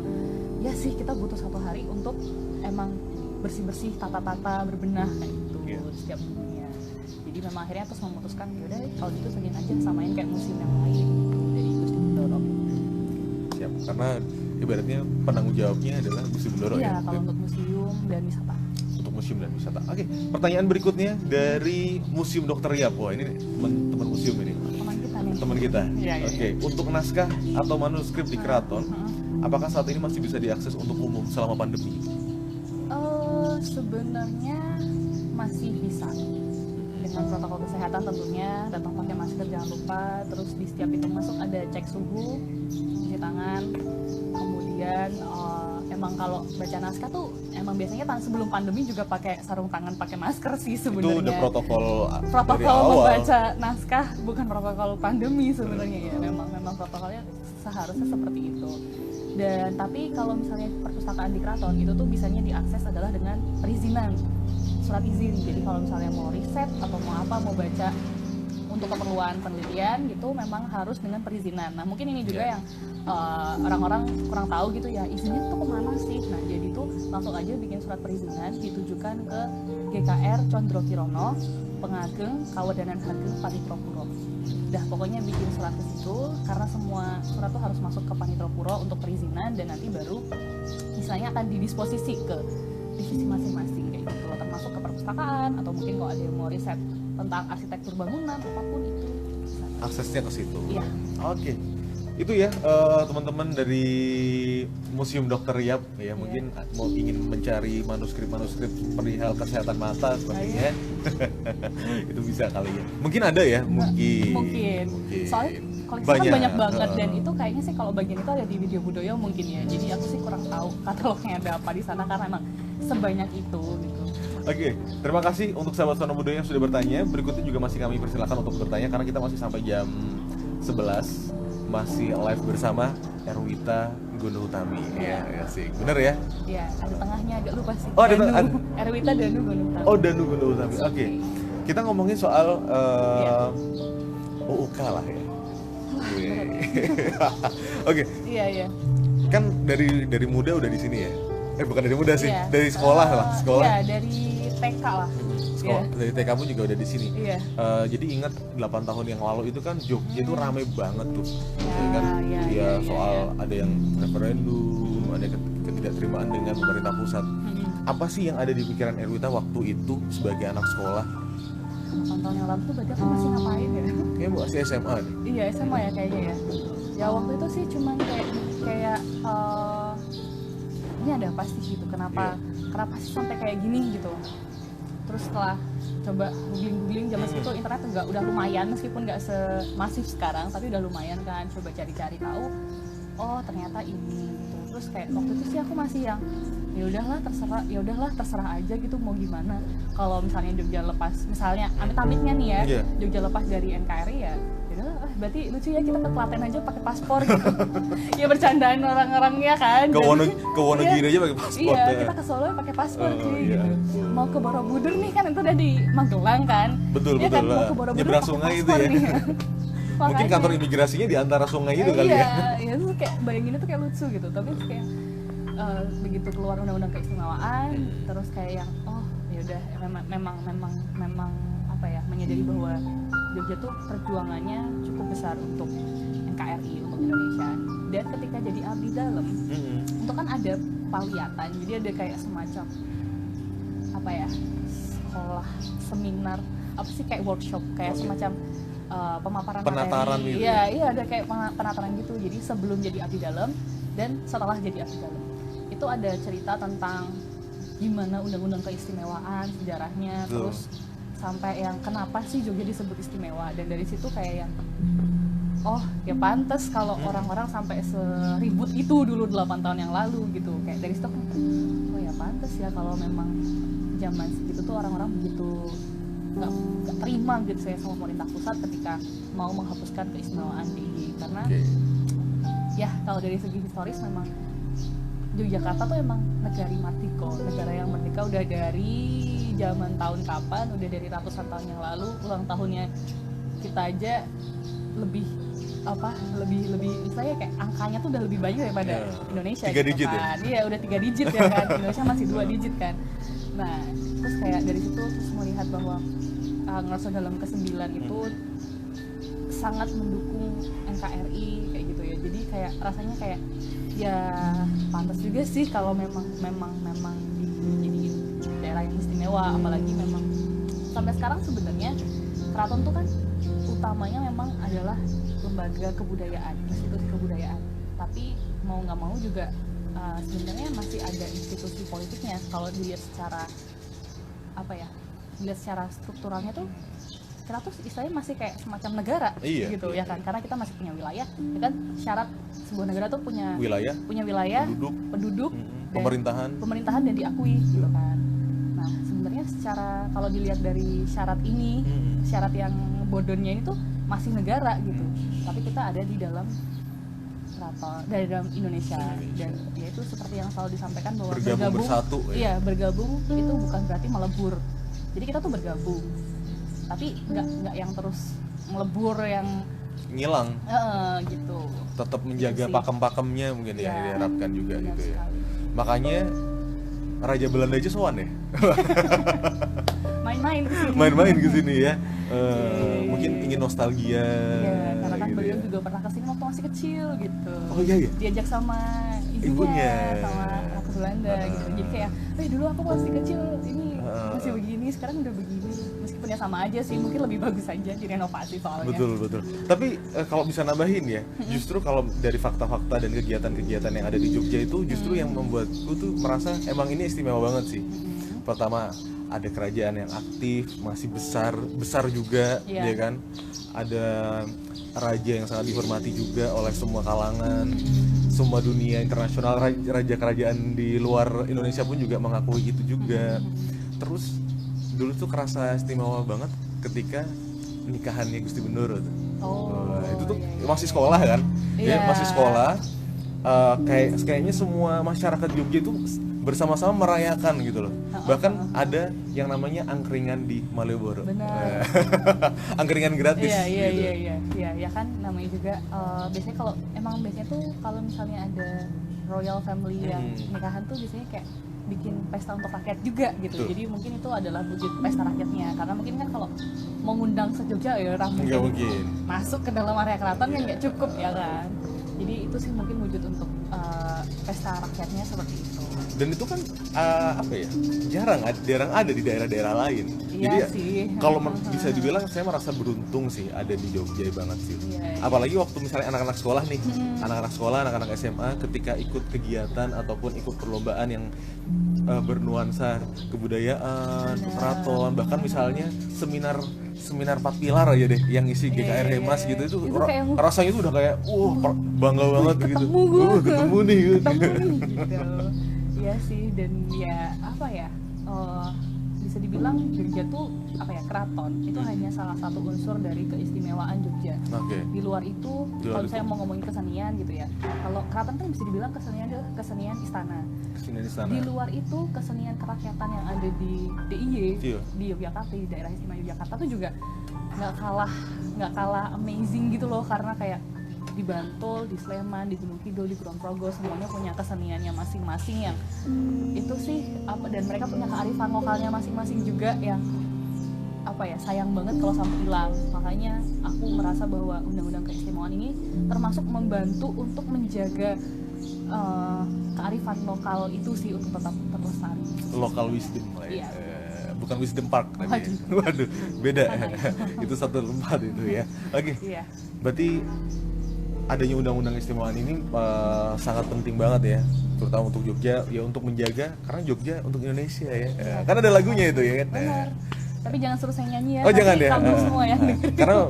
ya sih kita butuh satu hari untuk emang bersih-bersih, tata-tata, berbenah kayak gitu di setiap minggunya. Jadi memang akhirnya terus memutuskan yaudah kalau gitu Senin aja samain kayak museum yang lain. Jadi Gusti Bendoro. Siap, karena ibaratnya penanggung jawabnya adalah Gusti Bendoro Iya, ya. kalau untuk museum dan wisata. Untuk museum dan wisata. Oke, pertanyaan berikutnya dari Museum Dr. Yap. Wah, ini teman museum ini. Teman kita nih. Teman kita. Iya. Oke, untuk naskah atau manuskrip di keraton, apakah saat ini masih bisa diakses untuk umum selama pandemi? Sebenarnya masih bisa dengan protokol kesehatan tentunya, datang pakai masker jangan lupa, terus di setiap pintu masuk ada cek suhu, cuci tangan, kemudian emang kalau baca naskah tuh emang biasanya sebelum pandemi juga pakai sarung tangan, pakai masker sih sebenarnya. Itu udah protokol dari Protokol awal. membaca naskah bukan protokol pandemi sebenarnya ya. Memang protokolnya seharusnya seperti itu. Dan tapi kalau misalnya perpustakaan di keraton itu tuh bisanya diakses adalah dengan perizinan, surat izin. Jadi kalau misalnya mau riset atau mau apa, mau baca untuk keperluan penelitian gitu memang harus dengan perizinan. Nah mungkin ini juga yang orang-orang kurang tahu gitu ya, izinnya tuh kemana sih. Nah jadi tuh langsung aja bikin surat perizinan ditujukan ke GKR Condro Kirono, Pengageng Kawadanan Hageng Panitropuro. Dah pokoknya bikin surat ke situ karena semua surat tuh harus masuk ke Panitropuro untuk perizinan dan nanti baru misalnya akan didisposisi ke divisi masing-masing kayak gitu, termasuk ke perpustakaan atau mungkin kalau ada yang mau riset tentang arsitektur bangunan apapun itu Aksesnya ke situ. iya. Oke. Itu ya teman-teman dari Museum Dr. Yap ya, mungkin mau ingin mencari manuskrip perihal kesehatan mata sepertinya. Itu bisa kali ya. Mungkin ada ya, mungkin. Soalnya koleksi banyak banget dan itu kayaknya sih kalau bagian itu ada di Video Budoyo mungkin ya. Jadi aku sih kurang tahu katalognya ada apa di sana karena emang sebanyak itu gitu. Oke, terima kasih untuk sahabat Sono Budoyo yang sudah bertanya. Berikutnya juga masih kami persilakan untuk bertanya karena kita masih sampai jam 11 masih live bersama Erwita Gunung Utami. Ya sih, bener ya? Iya, ada tengahnya agak lupa sih. Oh, ada Erwita Danu Gunung Utami. Oh, Danu Gunung Utami. Oke. Kita ngomongin soal UUK lah ya. Oke. Iya. Kan dari muda udah di sini ya? Bukan dari muda sih, dari sekolah lah, sekolah. Iya, dari TK lah. Sekolah, dari TK pun juga udah di sini. Iya. Jadi ingat 8 tahun yang lalu itu kan Jogja itu rame banget tuh. Iya, soal ada yang referendum, ada ketidakterimaan dengan pemerintah pusat. Apa sih yang ada di pikiran Erwita waktu itu sebagai anak sekolah? 8 tahun yang lalu tuh berarti aku masih ngapain ya? Kayaknya masih SMA nih. Iya, SMA ya kayaknya ya. Ya waktu itu sih cuman kayak ini ada apa sih gitu, kenapa sih sampai kayak gini gitu. Terus setelah coba googling zaman segitu internet juga udah lumayan meskipun nggak semasif sekarang tapi udah lumayan kan, coba cari-cari tahu oh ternyata ini gitu. Terus kayak waktu itu sih aku masih yang ya udahlah terserah aja gitu mau gimana. Kalau misalnya Jogja lepas misalnya amit-amitnya nih ya Jogja lepas dari NKRI ya berarti lucu ya kita ke Klaten aja pakai paspor gitu. Ya bercandaan orang-orangnya kan. Ke Wonogiri aja pakai paspor. Iya, kita ke Solo pakai paspor gitu. Mau ke Borobudur nih kan itu udah di Magelang kan. Betul. Kan, mau ke Borobudur nyebrang sungai itu ya. Mungkin kantor imigrasinya di antara sungai itu kali ya. Iya, itu kayak bayanginnya tuh kayak lucu gitu. Tapi kayak begitu keluar undang-undang keistimewaan terus kayak yang ya udah memang apa ya, menyadari bahwa Jogja tuh perjuangannya cukup besar untuk NKRI, untuk Indonesia. Dan ketika jadi abdi dalam itu kan ada paliatan, jadi ada kayak semacam apa ya, sekolah, seminar, apa sih kayak workshop, kayak semacam pemaparan penataran materi. gitu. Iya ada kayak penataran gitu. Jadi sebelum jadi abdi dalam dan setelah jadi abdi dalam itu ada cerita tentang gimana undang-undang keistimewaan, sejarahnya, terus sampai yang kenapa sih Jogja disebut istimewa. Dan dari situ kayak yang ya pantas kalau orang-orang sampai seribut itu dulu 8 tahun yang lalu gitu. Kayak dari situ ya pantas ya kalau memang zaman segitu tuh orang-orang begitu nggak terima gitu saya sama pemerintah pusat ketika mau menghapuskan keistimewaan DIY. Karena ya kalau dari segi historis memang Yogyakarta tuh emang negari Martiko, negara yang merdeka udah dari zaman tahun kapan, udah dari ratusan tahun yang lalu. Ulang tahunnya kita aja lebih misalnya kayak angkanya tuh udah lebih banyak daripada Indonesia 3 gitu digit kan. Iya udah 3 digit ya kan, Indonesia masih 2 digit kan. Nah terus kayak dari situ terus melihat bahwa Ngerasa dalam ke-9 itu sangat mendukung NKRI kayak gitu ya. Jadi kayak rasanya kayak ya pantas juga sih kalau memang jadi daerah yang istimewa, apalagi memang sampai sekarang sebenarnya keraton tuh kan utamanya memang adalah lembaga kebudayaan, institusi kebudayaan. Tapi mau nggak mau juga sebenarnya masih ada institusi politiknya. Kalau dilihat secara dilihat secara strukturalnya tuh kita tuh istilahnya masih kayak semacam negara Iya, gitu iya, ya kan, karena kita masih punya wilayah, ya kan syarat sebuah negara tuh punya Wilayah, penduduk pemerintahan. dan diakui gitu kan. Nah sebenarnya secara kalau dilihat dari syarat ini, syarat yang bodonnya ini tuh masih negara gitu, tapi kita ada di dalam keraton dari dalam Indonesia. Dan ya itu seperti yang selalu disampaikan bahwa Bergabung bersatu, ya. iya bergabung itu bukan berarti melebur. Jadi kita tuh bergabung, tapi nggak yang terus melebur yang Ngilang, gitu. tetap menjaga Gitu sih. pakem-pakemnya mungkin Iya, yang diharapkan juga benar gitu ya. sekali. Makanya Raja Belanda aja sowan ya. Main-main ke sini. Main-main ke sini ya. Iya. Mungkin ingin nostalgia. Iya, karena kan gitu beliau ya. juga pernah kesini waktu masih kecil gitu. Oh iya ya. Diajak sama ibunya, Ibunya. sama Ratu Belanda gitu. Jadi kayak, dulu aku masih kecil ini masih begini, sekarang udah begini. Meskipun ya sama aja sih, mungkin lebih bagus aja direnovasi soalnya. Betul. Tapi kalau bisa nambahin ya, justru kalau dari fakta-fakta dan kegiatan-kegiatan yang ada di Jogja itu justru yang membuatku tuh merasa emang ini istimewa banget sih. Pertama, ada kerajaan yang aktif, masih besar juga, Iya. ya kan? Ada raja yang sangat dihormati juga oleh semua kalangan, semua dunia internasional, raja kerajaan di luar Indonesia pun juga mengakui itu juga. Terus dulu tuh kerasa istimewa banget ketika nikahannya Gusti Bendoro tuh. Itu tuh iya. masih sekolah kan? Iya. Ya, masih sekolah. Kayaknya semua masyarakat Jogja itu bersama-sama merayakan gitu loh. Bahkan ada yang namanya angkringan di Malioboro. Benar. Angkringan gratis. Iya, gitu. iya, ya kan namanya juga biasanya biasanya tuh kalau misalnya ada royal family yang nikahan tuh biasanya kayak bikin pesta untuk rakyat juga gitu. Tuh. Jadi mungkin itu adalah wujud pesta rakyatnya. Karena mungkin kan kalau mau ngundang se-Jogja ya orang Nggak mungkin. masuk ke dalam area keraton kan nggak cukup ya kan. Jadi itu sih mungkin wujud untuk pesta rakyatnya seperti itu. Dan itu kan apa ya? jarang ada di daerah-daerah lain. Iya Jadi sih. kalau bisa dibilang saya merasa beruntung sih ada di Jogja banget sih. Iya. Apalagi waktu misalnya anak-anak sekolah nih, anak-anak sekolah, anak-anak SMA ketika ikut kegiatan ataupun ikut perlombaan yang bernuansa kebudayaan, keraton, bahkan misalnya seminar 4 pilar aja deh yang isi GKR Hemas gitu itu kayak rasanya itu udah kayak bangga banget gitu. ketemu gue Ketemu nih gitu. gitu. Iya sih, dan ya apa ya, bisa dibilang Jogja tuh apa ya, keraton itu hanya salah satu unsur dari keistimewaan Jogja. Oke. Di luar itu Di luar kalau itu. saya mau ngomongin kesenian gitu ya, kalau keraton kan bisa dibilang kesenian adalah kesenian istana. Kesini di sana. Di luar itu kesenian kerakyatan yang ada di DIY, Iya. di Yogyakarta, di daerah istimewa Yogyakarta tuh juga nggak kalah amazing gitu loh, karena kayak di Bantul, di Sleman, di Gunung Kidul, di Kulon Progo semuanya punya keseniannya masing-masing yang itu sih dan mereka punya kearifan lokalnya masing-masing juga yang apa ya, sayang banget kalau sampai hilang. Makanya aku merasa bahwa undang-undang keistimewaan ini termasuk membantu untuk menjaga kearifan lokal itu sih untuk tetap terlestari. Local wisdom lah ya. Iya. Bukan wisdom park tapi. Waduh, beda. Itu satu tempat itu ya. Oke. Iya. Berarti adanya undang-undang keistimewaan ini sangat penting banget ya, terutama untuk Jogja ya, untuk menjaga, karena Jogja untuk Indonesia ya. Kan ada lagunya itu ya kan. Benar. Tapi jangan suruh saya nyanyi ya. Oh, nanti jangan ya. kabur semua ya.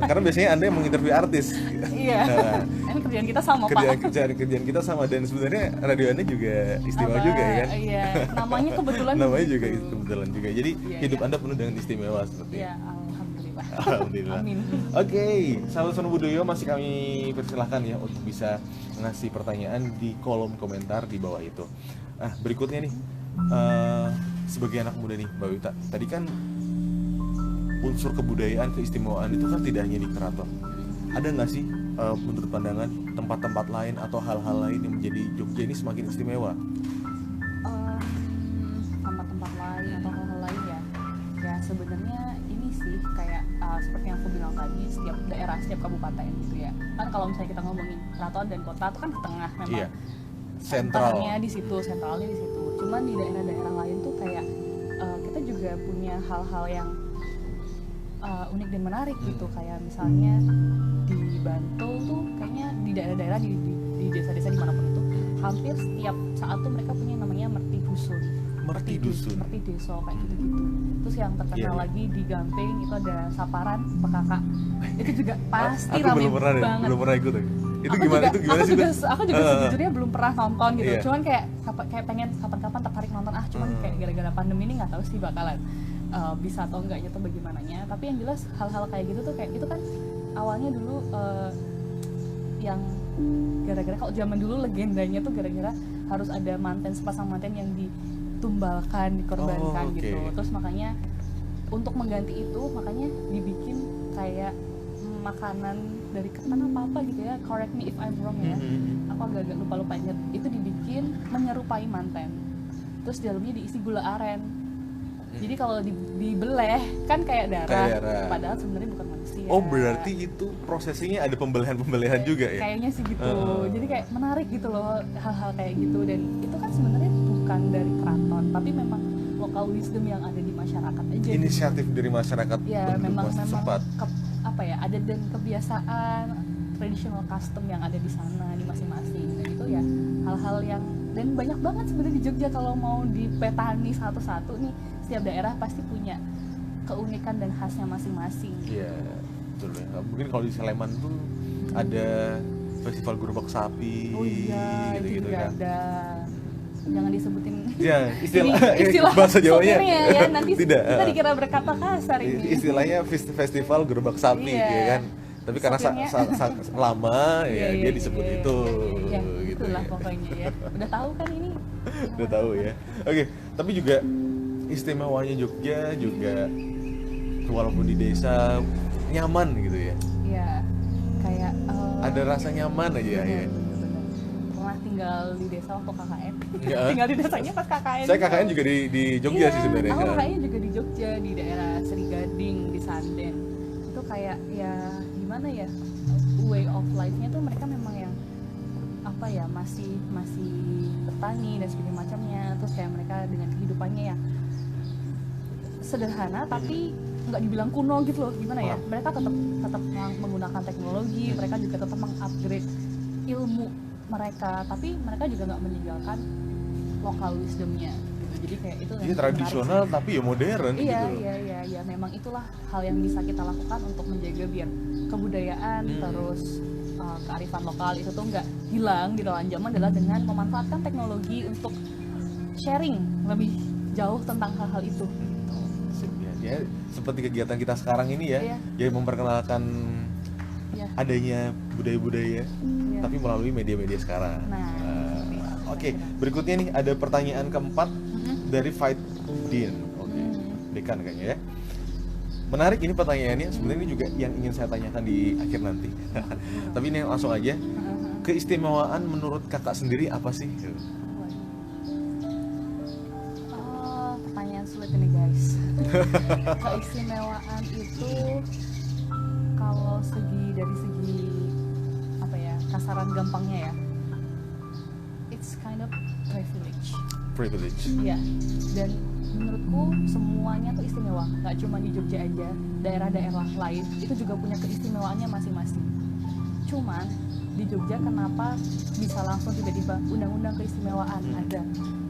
Karena biasanya Anda yang menginterview artis. Iya. Ini kerjaan kita sama, Pak. Kerjaan kita sama, dan sebenarnya radio Anda juga istimewa juga ya kan. Iya, namanya kebetulan. Namanya juga kebetulan juga. Jadi Iya, hidup iya. Anda penuh dengan istimewa seperti Iya, itu. alhamdulillah. Alhamdulillah. Amin. Oke, sahabat Sono Budoyo, masih kami persilahkan ya untuk bisa ngasih pertanyaan di kolom komentar di bawah itu. Berikutnya nih, sebagai anak muda nih Mbak Wita, tadi kan unsur kebudayaan, keistimewaan itu kan tidak hanya di keraton. Ada nggak sih menurut pandangan tempat-tempat lain atau hal-hal lain yang menjadi Jogja ini semakin istimewa? Tempat-tempat lain atau hal-hal lain ya sebenarnya ini sih kayak seperti yang aku bilang tadi, setiap daerah, setiap kabupaten gitu ya kan. Kalau misalnya kita ngomongin keraton dan kota itu kan di tengah memang. Iya. Sentral. Sentralnya di situ. Cuman di daerah-daerah lain tuh kayak kita juga punya hal-hal yang unik dan menarik gitu. Kayak misalnya di Bantul tuh kayaknya di daerah-daerah di desa-desa dimanapun itu hampir setiap saat tuh mereka punya namanya merti husun. Merti Dusun. Merti Deso kayak gitu-gitu. Terus yang terkenal Iya, iya. lagi di Gamping itu ada Saparan Pekaka. Itu juga pasti Aku rame belum pernah deh, banget. belum pernah ikut. Itu Aku gimana? juga, Itu gimana aku sih? juga, Teh? aku juga sejujurnya belum pernah nonton gitu. Iya. Cuman kayak pengen kapan-kapan tertarik nonton. Cuman kayak gara-gara pandemi ini nggak tahu sih bakalan bisa atau enggaknya tuh bagaimananya. Tapi yang jelas hal-hal kayak gitu tuh kayak itu kan awalnya dulu yang gara-gara kalau zaman dulu legendanya tuh gara-gara harus ada sepasang manten yang ditumbalkan, dikorbankan Oh, oke. gitu. Terus makanya untuk mengganti itu makanya dibikin kayak makanan dari ketan apa gitu ya, correct me if I'm wrong ya, aku agak-agak lupa inget, itu dibikin menyerupai manten, terus di dalamnya diisi gula aren. Jadi kalau dibeleh kan kayak darah, Kayak darah. padahal sebenarnya bukan manusia. Oh, berarti itu prosesnya ada pembelian juga ya? Kayaknya sih gitu. Jadi kayak menarik gitu loh hal-hal kayak gitu, dan itu kan sebenarnya bukan dari keraton, tapi memang local wisdom yang ada di masyarakat aja. Inisiatif dari masyarakat Ya penduduk memang setempat. apa ya, adat dan kebiasaan, traditional custom yang ada di sana di masing-masing, dan itu ya hal-hal yang, dan banyak banget sebenarnya di Jogja kalau mau dipetani satu-satu nih, setiap daerah pasti punya keunikan dan khasnya masing-masing. Iya, betul ya. Mungkin kalau di Sleman tuh ada festival gerobak sapi. Oh iya, itu gitu-gitu juga kan. ada. Jangan disebutin Ya, istilah bahasa Jawanya sopirnya ya, nanti tidak. kita dikira berkata kasar ini. Istilahnya festival gerobak sapi Iya. ya kan. Tapi karena Sopirnya. lama Iya, ya iya, dia iya, disebut iya, itu iya, gitu itulah ya. pokoknya ya. Udah tahu kan ini? Udah tahu ya. Oke, tapi juga istimewanya Jogja juga walaupun di desa nyaman gitu ya. Iya, kayak Ada rasa nyaman aja ya. bener-bener. Pernah tinggal di desa waktu KKN. Ya. Tinggal di desanya pas KKN. Saya KKN juga di Jogja Iya, sih sebenarnya. aku KKN juga di Jogja, di daerah Seri Gading, di Sanden. Itu kayak ya gimana ya, way of life-nya tuh mereka memang yang apa ya, masih bertani dan sebagainya macamnya. Terus kayak mereka dengan kehidupannya yang sederhana tapi nggak dibilang kuno gitu loh, gimana ya, mereka tetap menggunakan teknologi, mereka juga tetap mengupgrade ilmu mereka, tapi mereka juga nggak meninggalkan lokal wisdomnya gitu. Jadi kayak itu Iya, yang tradisional menarik. tapi ya modern Iya, gitu. iya, memang itulah hal yang bisa kita lakukan untuk menjaga biar kebudayaan terus kearifan lokal itu tuh nggak hilang di dalam zaman, adalah dengan memanfaatkan teknologi untuk sharing lebih jauh tentang hal-hal itu. Sip, ya, seperti kegiatan kita sekarang ini ya, Iya. ya memperkenalkan Iya. adanya budaya-budaya Iya. tapi melalui media-media sekarang. Nah, Oke, berikutnya nih ada pertanyaan keempat dari Fight Dean. Oke, Dekan kayaknya ya. Menarik ini pertanyaannya, sebenarnya ini juga yang ingin saya tanyakan di akhir nanti. Tapi ini langsung aja. Keistimewaan menurut kakak sendiri apa sih? Pertanyaan sulit ini guys. Keistimewaan itu kalau dari segi apa ya, kasaran gampangnya ya, it's kind of privilege. Privilege. Iya. Dan menurutku semuanya tuh istimewa, nggak cuma di Jogja aja, daerah-daerah lain itu juga punya keistimewaannya masing-masing. Cuman di Jogja kenapa bisa langsung tiba-tiba undang-undang keistimewaan ada?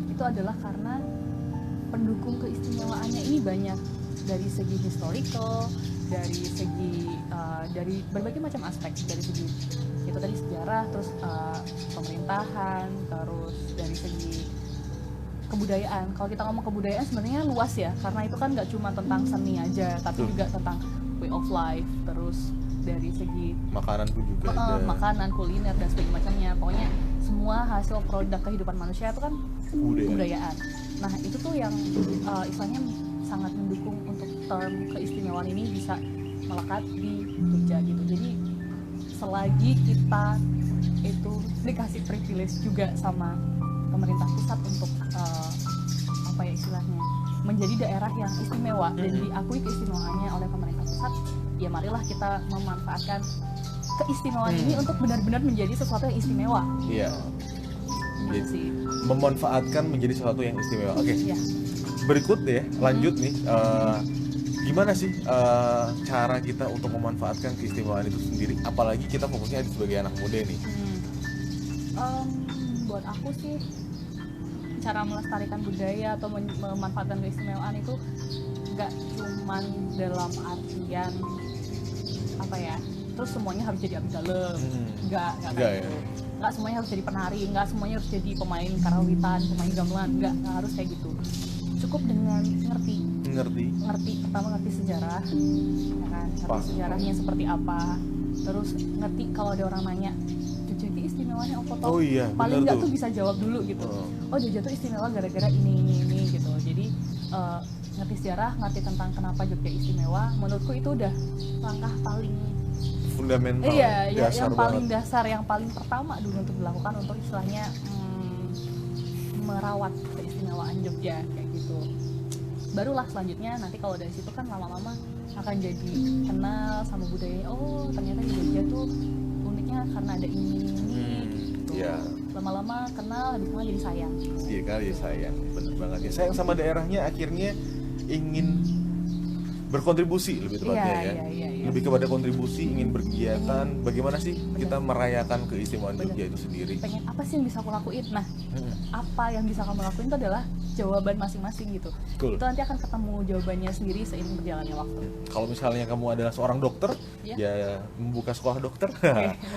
Itu adalah karena pendukung keistimewaannya ini banyak, dari segi historical, dari segi dari berbagai macam aspek, dari segi itu tadi sejarah, terus pemerintahan, terus dari segi kebudayaan. Kalau kita ngomong kebudayaan sebenarnya luas ya, karena itu kan nggak cuma tentang seni aja, tapi juga tentang way of life, terus dari segi Makanan pun juga ada. makanan, kuliner dan sebagainya macamnya. Pokoknya semua hasil produk kehidupan manusia itu kan kebudayaan. Nah itu tuh yang istilahnya sangat mendukung untuk term keistimewaan ini bisa melekat di Jogja gitu. Jadi selagi kita itu dikasih privilege juga sama pemerintah pusat untuk apa ya istilahnya, menjadi daerah yang istimewa dan diakui keistimewaannya oleh pemerintah pusat, ya marilah kita memanfaatkan keistimewaan ini untuk benar-benar menjadi sesuatu yang istimewa. Iya. Gitu sih. Memanfaatkan menjadi sesuatu yang istimewa. Oke. Ya. Berikut ya, lanjut nih. Gimana sih cara kita untuk memanfaatkan keistimewaan itu sendiri? Apalagi kita fokusnya sebagai anak muda nih. Buat aku sih cara melestarikan budaya atau memanfaatkan keistimewaan itu nggak cuman dalam artian apa ya, terus semuanya harus jadi abdi dalam, nggak Nggak kayak ya? gitu. Nggak semuanya harus jadi penari, nggak semuanya harus jadi pemain karawitan, pemain gamelan, nggak harus kayak gitu. Cukup dengan ngerti pertama ngerti sejarah, ya kan, ngerti sejarahnya seperti apa, terus ngerti kalau ada orang nanya Jogja ini istimewanya apa toh, Oh iya, paling bener nggak tuh. tuh bisa jawab dulu gitu. Oh Jogja tuh istimewa gara-gara ini gitu. Jadi ngerti sejarah, ngerti tentang kenapa Jogja istimewa, menurutku itu udah langkah paling Fundamental, iya, ya, dasar yang paling banget. dasar, yang paling pertama dulu untuk dilakukan untuk istilahnya merawat keistimewaan Jogja kayak gitu. Barulah selanjutnya nanti kalau dari situ kan lama-lama akan jadi kenal sama budayanya. Oh ternyata di Jogja tuh uniknya karena ada ini gitu. Iya. Lama-lama kenal, habis itu jadi sayang. Iya kali sayang, bener banget ya. Sayang sama daerahnya, akhirnya ingin berkontribusi lebih tepatnya Iya. Lebih kepada kontribusi, ingin berkegiatan. Bagaimana sih kita merayakan keistimewaan Jogja itu sendiri? Pengen apa sih yang bisa aku lakuin? Nah, apa yang bisa kamu lakuin itu adalah jawaban masing-masing gitu. Cool. Itu nanti akan ketemu jawabannya sendiri seiring berjalannya waktu. Kalau misalnya kamu adalah seorang dokter, Iya. ya membuka sekolah dokter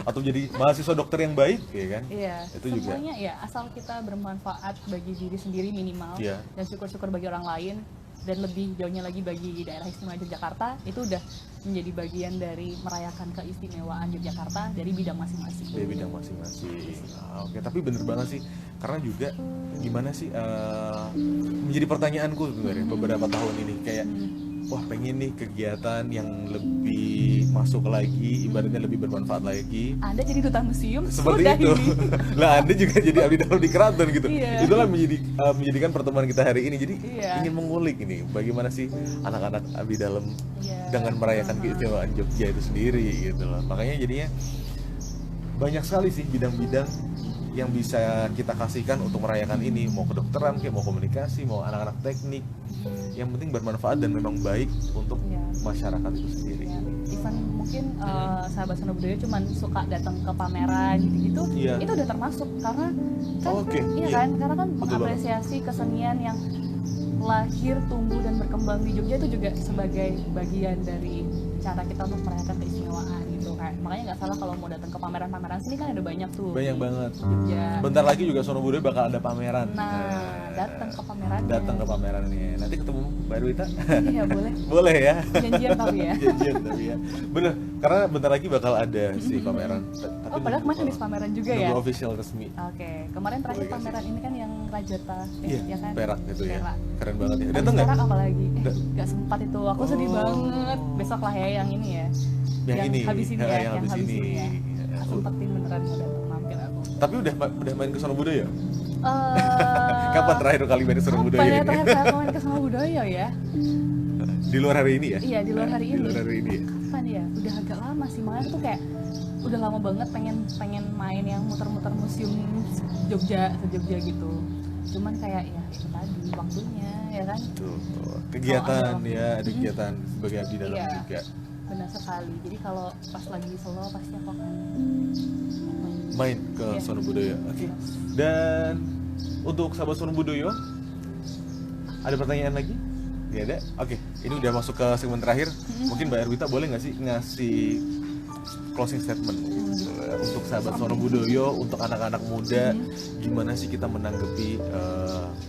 atau jadi mahasiswa dokter yang baik, ya kan? Iya, Itu juga. semuanya ya asal kita bermanfaat bagi diri sendiri minimal, Iya. dan syukur-syukur bagi orang lain, dan lebih jauhnya lagi bagi daerah istimewa Yogyakarta, itu udah menjadi bagian dari merayakan keistimewaan Yogyakarta dari bidang masing-masing. Dari bidang masing-masing. Oke, tapi bener banget sih, karena juga gimana sih menjadi pertanyaanku sebenarnya beberapa tahun ini kayak wah pengen nih kegiatan yang lebih masuk lagi, ibaratnya lebih bermanfaat lagi. Anda jadi duta museum Seperti sudah itu. ini. Lah Anda juga jadi abdi dalam di keraton gitu. Iya. Itulah menjadikan pertemuan kita hari ini. Jadi Iya. ingin mengulik ini bagaimana sih anak-anak abdi dalam Iya. dengan merayakan keistimewaan Jogja itu sendiri gitu loh. Makanya jadinya banyak sekali sih bidang-bidang yang bisa kita kasihkan untuk merayakan ini, mau kedokteran, kayak mau komunikasi, mau anak-anak teknik. Yang penting bermanfaat dan memang baik untuk Iya. masyarakat itu sendiri. Ya, even mungkin sahabat Sona Budaya cuman suka datang ke pameran gitu-gitu, Iya. itu udah termasuk karena kan Oke, iya iya. kan, karena kan Betul mengapresiasi kesenian yang lahir, tumbuh dan berkembang di Jogja itu juga sebagai bagian dari cara kita untuk merayakan keistimewaan gitu kan. Makanya nggak salah kalau mau datang ke pameran-pameran sini kan ada banyak tuh. Banyak di banget. Jogja. Bentar lagi juga Sono Budaya bakal ada pameran. Nah, datang ke pameran. Datang ke pamerannya. Nanti ketemu Mbak Erwita. Iya boleh. Boleh ya. Janjian tapi ya. Janjian tapi ya. Bener, karena bentar lagi bakal ada si pameran. Tapi Oh, padahal kemarin habis pameran juga ya. nunggu official resmi. Oke, kemarin terakhir Boleh kasih. pameran ini kan yang Rajata, Iya, ya kan? Perak gitu ya. Perak. Keren banget ya. Habis Datang nggak? Perak apa lagi? Da- Gak sempat itu, aku sedih Oh. banget. Besok lah ya yang ini ya. Yang ini. habis ini ya, yang habis ini. ya. Ya. Aku sempetin beneran mau datang mampir aku. Tapi udah main ke Sono Budaya? Eh, Kapan terakhir kali main ke Sono kapan Budaya ya ini? terakhir kali aku main ke Soma Budaya ya? Di luar hari ini ya? Iya, di luar hari Di ini. luar hari ini ya? Kapan ya? Udah agak lama sih, makanya aku tuh kayak udah lama banget pengen main yang muter-muter museum Jogja, se-Jogja gitu. Cuman kayak ya itu tadi waktunya ya kan. Tuh. Kegiatan Kalau ada ya, ada kegiatan sebagai abdi dalam Iya. juga. Benar sekali. Jadi kalau pas lagi slow pasti aku akan main. Main ke Iya. Sono Budaya. Oke. Dan untuk sahabat Sono Budaya, ada pertanyaan lagi? Gak ada? Oke, ini udah masuk ke segmen terakhir. Mungkin Mbak Erwita boleh nggak sih ngasih closing statement untuk sahabat Sono Budoyo, untuk anak-anak muda, gimana sih kita menanggapi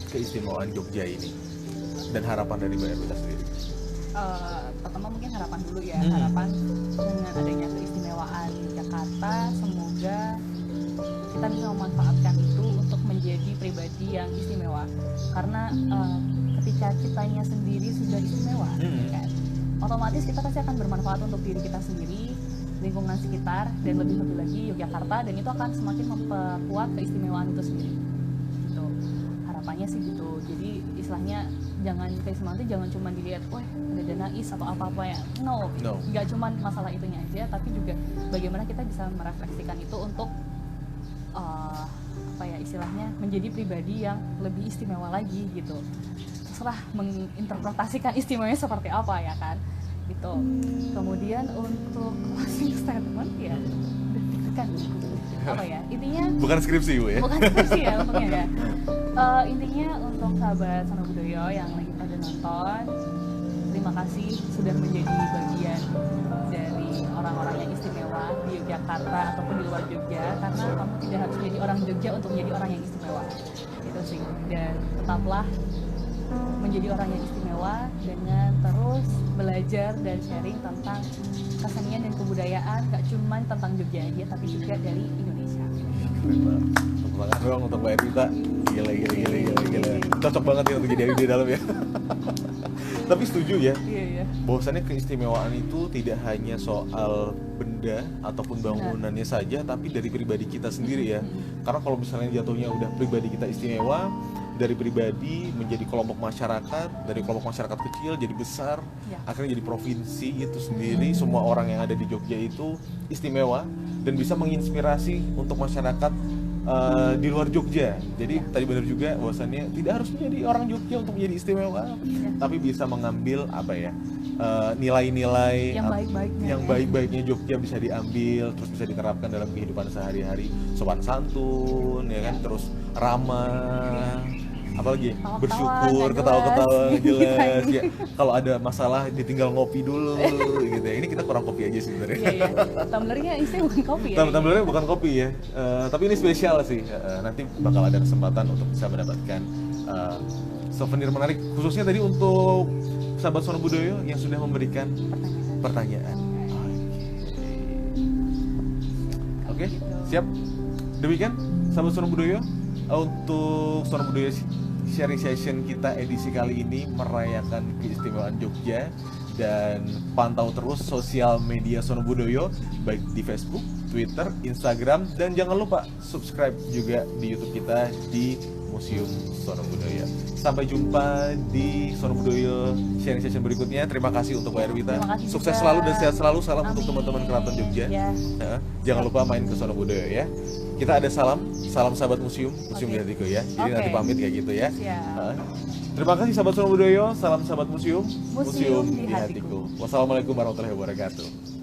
keistimewaan Jogja ini dan harapan dari Mbak Erwita sendiri? Pertama mungkin harapan dulu ya, harapan dengan adanya keistimewaan Jakarta, semoga kita bisa memanfaatkan itu untuk menjadi pribadi yang istimewa. Karena ketika kitanya sendiri sudah istimewa, kan, otomatis kita pasti akan bermanfaat untuk diri kita sendiri, lingkungan sekitar, dan lebih-lebih lagi Yogyakarta, dan itu akan semakin memperkuat keistimewaan itu sendiri. Gitu. Harapannya sih gitu. Jadi istilahnya keistimewaan itu jangan cuma dilihat, wah ada danais atau apa-apa ya. No. Nggak cuma masalah itunya aja, tapi juga bagaimana kita bisa merefleksikan itu untuk apa ya istilahnya menjadi pribadi yang lebih istimewa lagi gitu. Terserah menginterpretasikan istimewanya seperti apa ya kan gitu. Kemudian untuk closing statement ya udah deg-degan apa ya intinya Bukan skripsi Bu ya? bukan skripsi ya untungnya ya. Intinya untuk sahabat Sono Budoyo yang lagi pada nonton, terima kasih sudah menjadi bagian dari orang-orang yang istimewa di Yogyakarta ataupun di luar Jogja, karena kamu tidak harus menjadi orang Jogja untuk menjadi orang yang istimewa. Itu sih. Dan tetaplah menjadi orang yang istimewa dengan terus belajar dan sharing tentang kesenian dan kebudayaan, gak cuma tentang Jogja aja tapi juga dari Indonesia. Keren banget. Tepuk tangan dong untuk Mbak Erwita. Gila. Cocok banget ya untuk jadi Ayu di dalam ya. Tapi setuju ya, Iya. bahwasannya keistimewaan itu tidak hanya soal benda ataupun bangunannya saja, tapi dari pribadi kita sendiri ya. Karena kalau misalnya jatuhnya udah pribadi kita istimewa, dari pribadi menjadi kelompok masyarakat, dari kelompok masyarakat kecil jadi besar, Ya. akhirnya jadi provinsi itu sendiri. Semua orang yang ada di Jogja itu istimewa dan bisa menginspirasi untuk masyarakat di luar Jogja. Jadi tadi benar juga bahwasannya tidak harus menjadi orang Jogja untuk menjadi istimewa, tapi bisa mengambil apa ya, nilai-nilai Yang baik-baiknya. yang baik-baiknya Jogja bisa diambil, terus bisa diterapkan dalam kehidupan sehari-hari, sopan santun ya kan, terus ramah, apalagi Ketawa-ketawa, bersyukur, nggak ketawa-ketawa jelas. jelas ya. Kalau ada masalah ditinggal ngopi dulu gitu ya. Ini kita kurang kopi aja sih sebenarnya. Iya. Tumblernya isinya bukan kopi ya. Tumblernya bukan kopi ya, tapi ini spesial sih. Nanti bakal ada kesempatan untuk bisa mendapatkan souvenir menarik, khususnya tadi untuk sahabat Sono Budoyo yang sudah memberikan pertanyaan. Oke, siap. Demikian sahabat Sono Budoyo, untuk Sono Budoyo sharing session kita edisi kali ini merayakan keistimewaan Jogja. Dan pantau terus sosial media Sono Budoyo baik di Facebook, Twitter, Instagram, dan jangan lupa subscribe juga di YouTube kita di Museum Sono Budoyo. Sampai jumpa di Sono Budoyo sharing session berikutnya. Terima kasih untuk Mbak Erwita. Terima kasih Sukses juga. selalu dan sehat selalu. Salam Amin. untuk teman-teman Keraton Jogja. Ya. Nah, jangan lupa main ke Sono Budoyo ya. Kita ada salam sahabat museum Oke. di hatiku ya. Jadi Oke. nanti pamit kayak gitu ya. Siap. Nah, terima kasih sahabat Sono Budoyo. Salam sahabat museum Museum di hatiku. Wassalamualaikum warahmatullahi wabarakatuh.